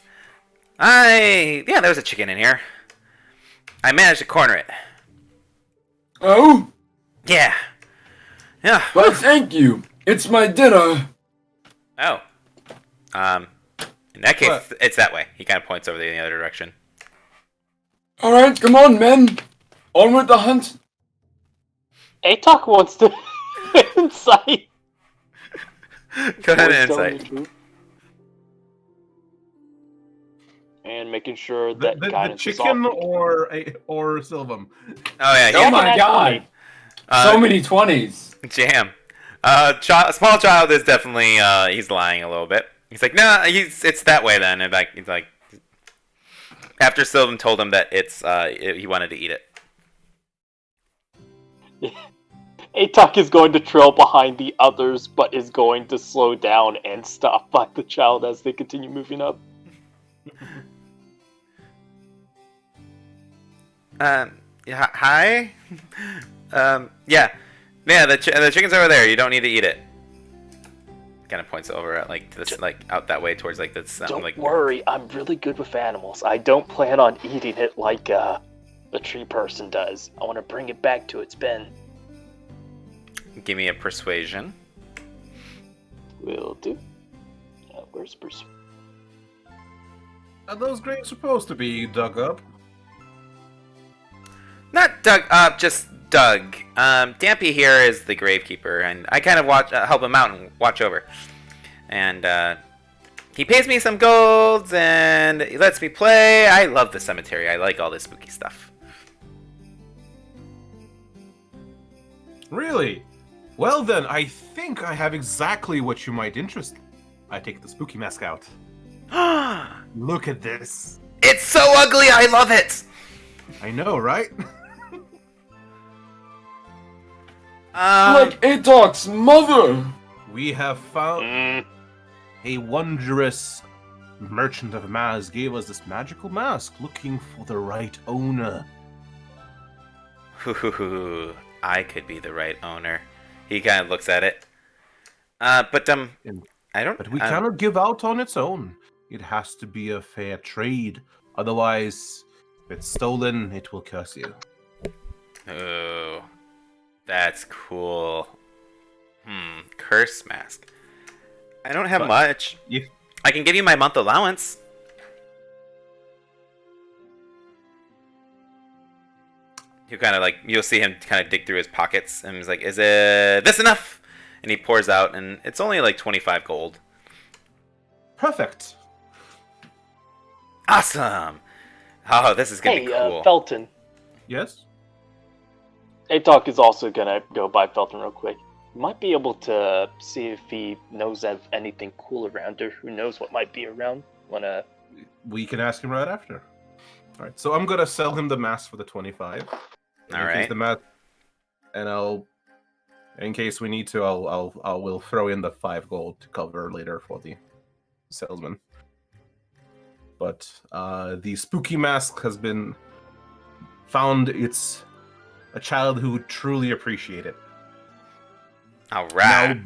Yeah, there was a chicken in here. I managed to corner it. Oh? Yeah. Yeah. Well, thank you. It's my dinner. Oh. In that case, What? it's that way. He kind of points over the other direction. Alright, come on, men. On with the hunt. Atok wants to insight. Go ahead and Telling the insight. truth. And making sure The that guidance chicken is off. or Sylvam? Oh yeah, Oh yeah. my god! So many 20s. Jam. Small child is definitely he's lying a little bit. He's like, nah, it's that way then, and he's like, after Sylvan told him that he wanted to eat it. Atok is going to trail behind the others, but is going to slow down and stop by the child as they continue moving up. Yeah, hi. Yeah, the chicken's over there. You don't need to eat it. Kind of points over at like this, like out that way towards like this. Don't like, worry, I'm really good with animals. I don't plan on eating it like the tree person does. I want to bring it back to its bin. Give me a persuasion. Will do. Where's persuasion? Are those graves supposed to be dug up? Not dug up, just dug. Dampy here is the gravekeeper, and I kind of help him out and watch over. And he pays me some golds, and he lets me play. I love the cemetery. I like all this spooky stuff. Really? Well then, I think I have exactly what you might interest. I take the spooky mask out. Look at this. It's so ugly. I love it. I know, right? Like Atok's mother. We have found a wondrous merchant of masks gave us this magical mask, looking for the right owner. I could be the right owner. He kind of looks at it. But I don't. But we cannot give out on its own. It has to be a fair trade. Otherwise, if it's stolen, it will curse you. Oh, that's cool. Curse mask. I don't have But much. if- I can give you my month allowance. You kind of like, you'll see him kind of dig through his pockets, and he's like, "Is this enough?" And he pours out, and it's only like 25 gold. Perfect. Awesome. Oh, this is gonna Hey, be cool. Felton. Yes? Atok is also gonna go by Felton real quick. Might be able to see if he knows of anything cool around here. Who knows what might be around? Wanna? We can ask him right after. Alright, so I'm gonna sell him the mask for the 25. All right. The mask, and I'll, in case we need to, we'll throw in the 5 gold to cover later for the salesman. But the spooky mask has been found. It's a child who would truly appreciate it. All right.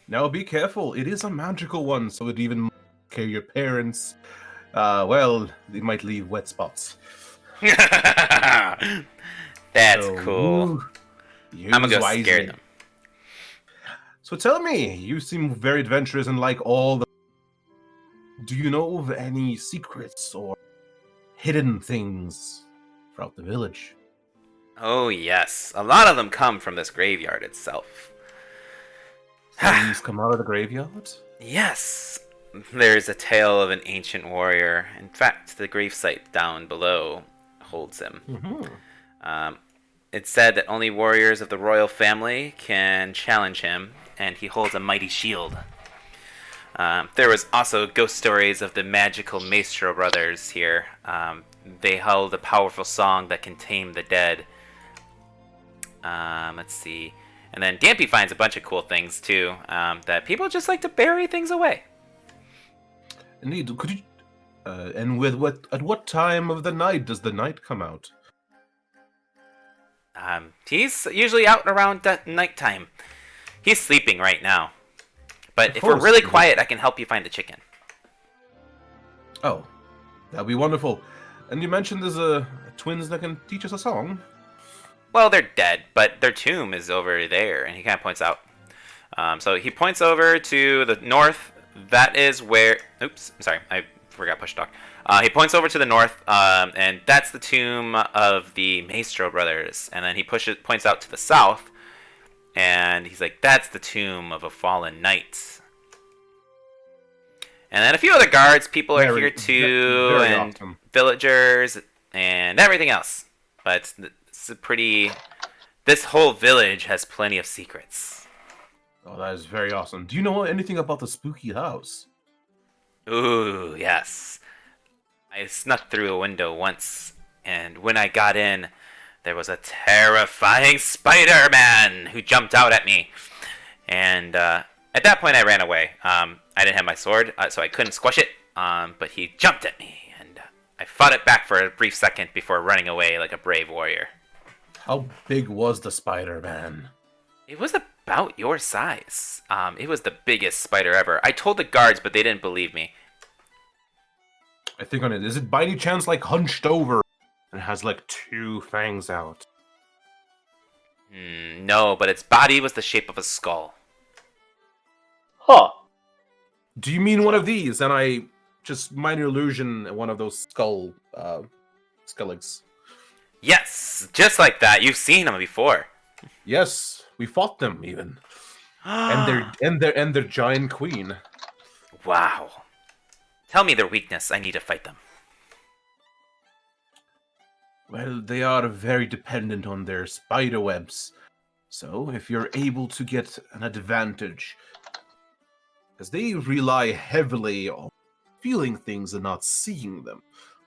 Now be careful. It is a magical one, so it even care your parents. Well, they might leave wet spots. That's So, cool. use I'm gonna go wisely. scare them. So tell me, you seem very adventurous and like all the... Do you know of any secrets or hidden things throughout the village? Oh, yes. A lot of them come from this graveyard itself. Things come out of the graveyard? Yes. There's a tale of an ancient warrior. In fact, the gravesite down below holds him. Mm-hmm. It's said that only warriors of the royal family can challenge him, and he holds a mighty shield. There was also ghost stories of the magical Maestro brothers here. They held a powerful song that can tame the dead. Let's see. And then Dampy finds a bunch of cool things, too, that people just like to bury things away. Indeed. Could you... and at what time of the night does the night come out? He's usually out around nighttime. He's sleeping right now. But if we're really quiet, I can help you find the chicken. Oh, that'd be wonderful. And you mentioned there's twins that can teach us a song? Well, they're dead, but their tomb is over there, and he kind of points out. So he points over to the north. That is where... Oops, sorry, I forgot push talk. He points over to the north, and that's the tomb of the Maestro brothers. And then he points out to the south, and he's like, that's the tomb of a fallen knight. And then a few other guards, people are here too, very and awesome. Villagers, and everything else. But it's a pretty... This whole village has plenty of secrets. Oh, that is very awesome. Do you know anything about the spooky house? Ooh, yes. I snuck through a window once, and when I got in, there was a terrifying Spider-Man who jumped out at me. And at that point, I ran away. I didn't have my sword, so I couldn't squash it, but he jumped at me, and I fought it back for a brief second before running away like a brave warrior. How big was the Spider-Man? It was about your size. It was the biggest spider ever. I told the guards, but they didn't believe me. I think on it. Is it by any chance like hunched over and has like two fangs out? No, but its body was the shape of a skull. Huh. Do you mean one of these? And I just minor illusion one of those skulls. Yes, just like that. You've seen them before. Yes, we fought them even. and their giant queen. Wow. Tell me their weakness. I need to fight them. Well, they are very dependent on their spider webs. So, if you're able to get an advantage, as they rely heavily on feeling things and not seeing them.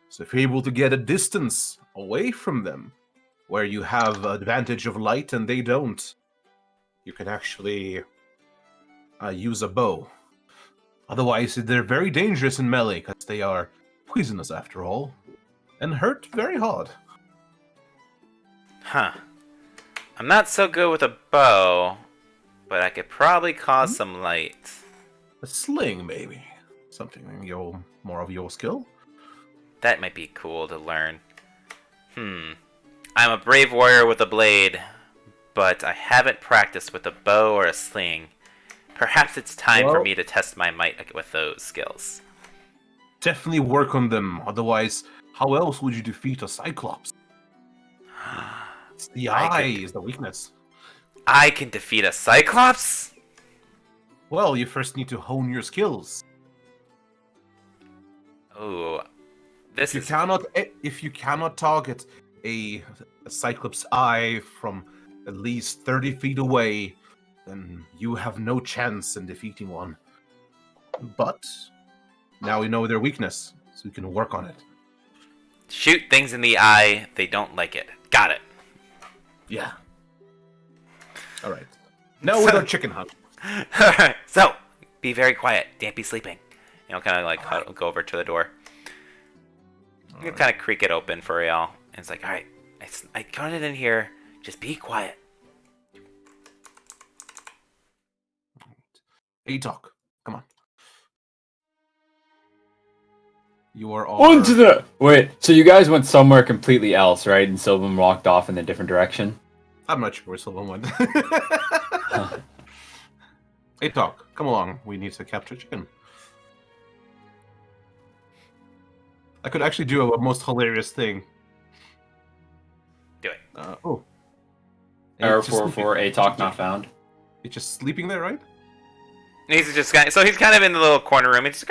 So, if you're able to get a distance away from them, where you have advantage of light and they don't, you can actually use a bow. Otherwise, they're very dangerous in melee because they are poisonous after all, and hurt very hard. Huh. I'm not so good with a bow, but I could probably cause some light. A sling, maybe. Something more of your skill. That might be cool to learn. I'm a brave warrior with a blade, but I haven't practiced with a bow or a sling. Perhaps it's time for me to test my might with those skills. Definitely work on them. Otherwise, how else would you defeat a Cyclops? It's the eye is the weakness. I can defeat a Cyclops? Well, you first need to hone your skills. Oh, If you cannot target a Cyclops eye from at least 30 feet away, then you have no chance in defeating one. But now we know their weakness, so we can work on it. Shoot things in the eye. They don't like it. Got it. Yeah. All right. Now with our chicken hunt. Alright, so, be very quiet. Dampy's sleeping. You know, kind of like go over to the door. You kind of creak it open for y'all. And it's like, alright, I got it in here. Just be quiet. Hey, talk. Come on. You are all... Onto the... Wait, so you guys went somewhere completely else, right? And Sylvan walked off in a different direction? I'm not sure where Sylvan went. Hey, Doc, come along. We need to capture chicken. I could actually do a most hilarious thing. Do it. Oh. Error It's just 404, a talk not found. It's just sleeping there, right? He's just so he's kind of in the little corner room. He's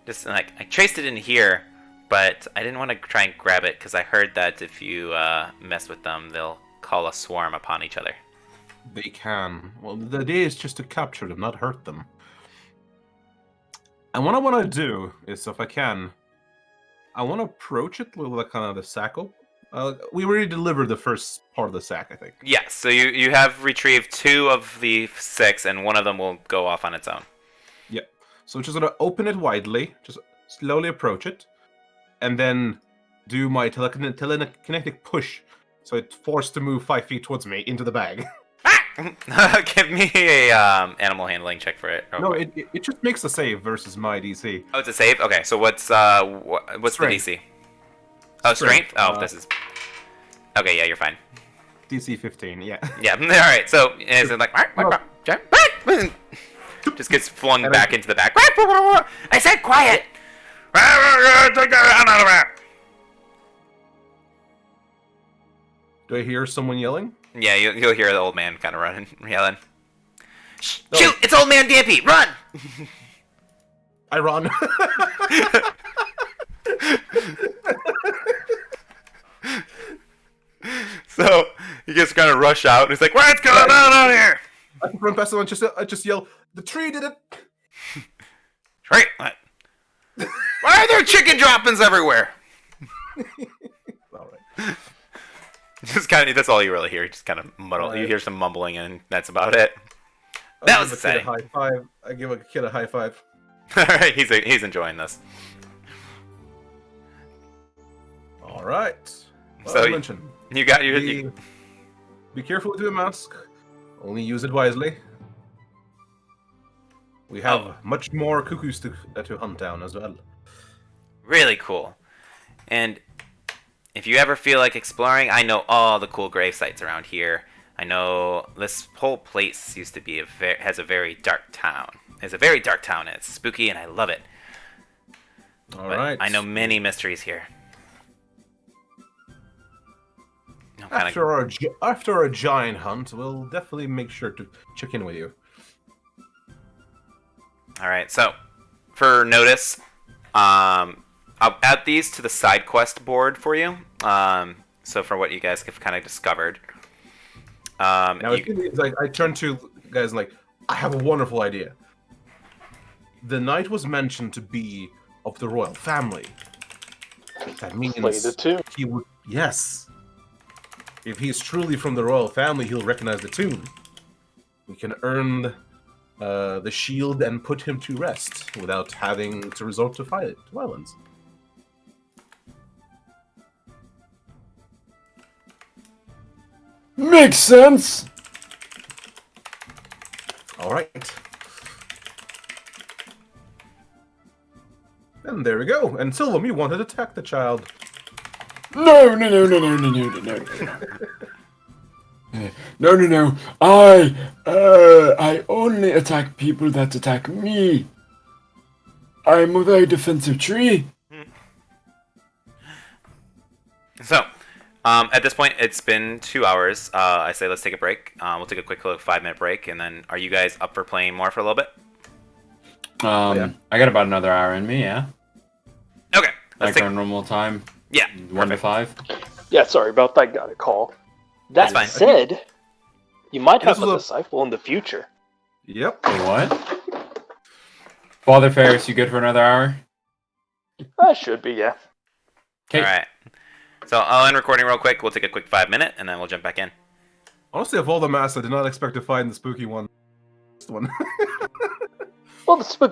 just like I traced it in here, but I didn't want to try and grab it because I heard that if you mess with them, they'll call a swarm upon each other. They can. Well, the idea is just to capture them, not hurt them. And what I want to do is, if I can, I want to approach it with like kind of the sack open. We already delivered the first part of the sack, I think. Yes, so you have retrieved 2 of the 6, and one of them will go off on its own. Yep. So just gonna open it widely, just slowly approach it, and then do my telekinetic push, so it's forced to move 5 feet towards me into the bag. Give me a animal handling check for it. No, it just makes a save versus my DC. Oh, it's a save. Okay, so what's the Strength. DC? Oh, strength. Oh, Uh, this is. Okay, yeah, you're fine. DC 15, yeah. Yeah. All right. So it's like just gets flung back into the back. I said quiet. Do I hear someone yelling? Yeah, you'll hear the old man kind of running, yelling. Shoot! Oh. It's old man Dampy! Run! I run. So he just kind of rush out, and he's like, "What's going on out here?" I can run past someone, I just yell, "The tree did it!" Right? What? Why are there chicken droppings everywhere? All right. Just kind of—that's all you really hear. Just kind of muddle. Right. You hear some mumbling, and that's about it. That was exciting. High five. I give a kid a high five. All right, he's enjoying this. All right. Well, So I mentioned, you got your. be careful with your mask. Only use it wisely. We have much more cuckoos to hunt down as well. Really cool. And if you ever feel like exploring, I know all the cool grave sites around here. I know this whole place used to be has a very dark town. It's a very dark town, and it's spooky, and I love it. All But right. I know many mysteries here. I'm kinda- After our giant hunt, we'll definitely make sure to check in with you. All right, so for notice, I'll add these to the side quest board for you. So for what you guys have kind of discovered. Now, it's like I turn to guys and like, I have a wonderful idea. The knight was mentioned to be of the royal family. That means Play the tune. he would. Yes. If he's truly from the royal family, he'll recognize the tune. We can earn the shield and put him to rest without having to resort to violence. Makes sense. All right. And there we go. And Sylvam, you wanted to attack the child. No, no, no, no, no, no, no, no, no. No, no, no. I only attack people that attack me. I'm a very defensive tree. So, at this point, it's been 2 hours. I say let's take a break. We'll take a quick little 5-minute break, and then are you guys up for playing more for a little bit? Yeah. I got about another hour in me, yeah. Okay. Like Let's take. our normal time, Yeah. 1 to perfect. 5. Yeah, sorry about that. Got a call. That That's fine. said, you might have This a was a- disciple in the future. Yep. Wait, what? Father Ferris, you good for another hour? That should be, yeah. Okay. All right. So I'll end recording real quick. We'll take a quick 5-minute, and then we'll jump back in. Honestly, of all the masks, I did not expect to find the spooky one. This one. Well, the spooky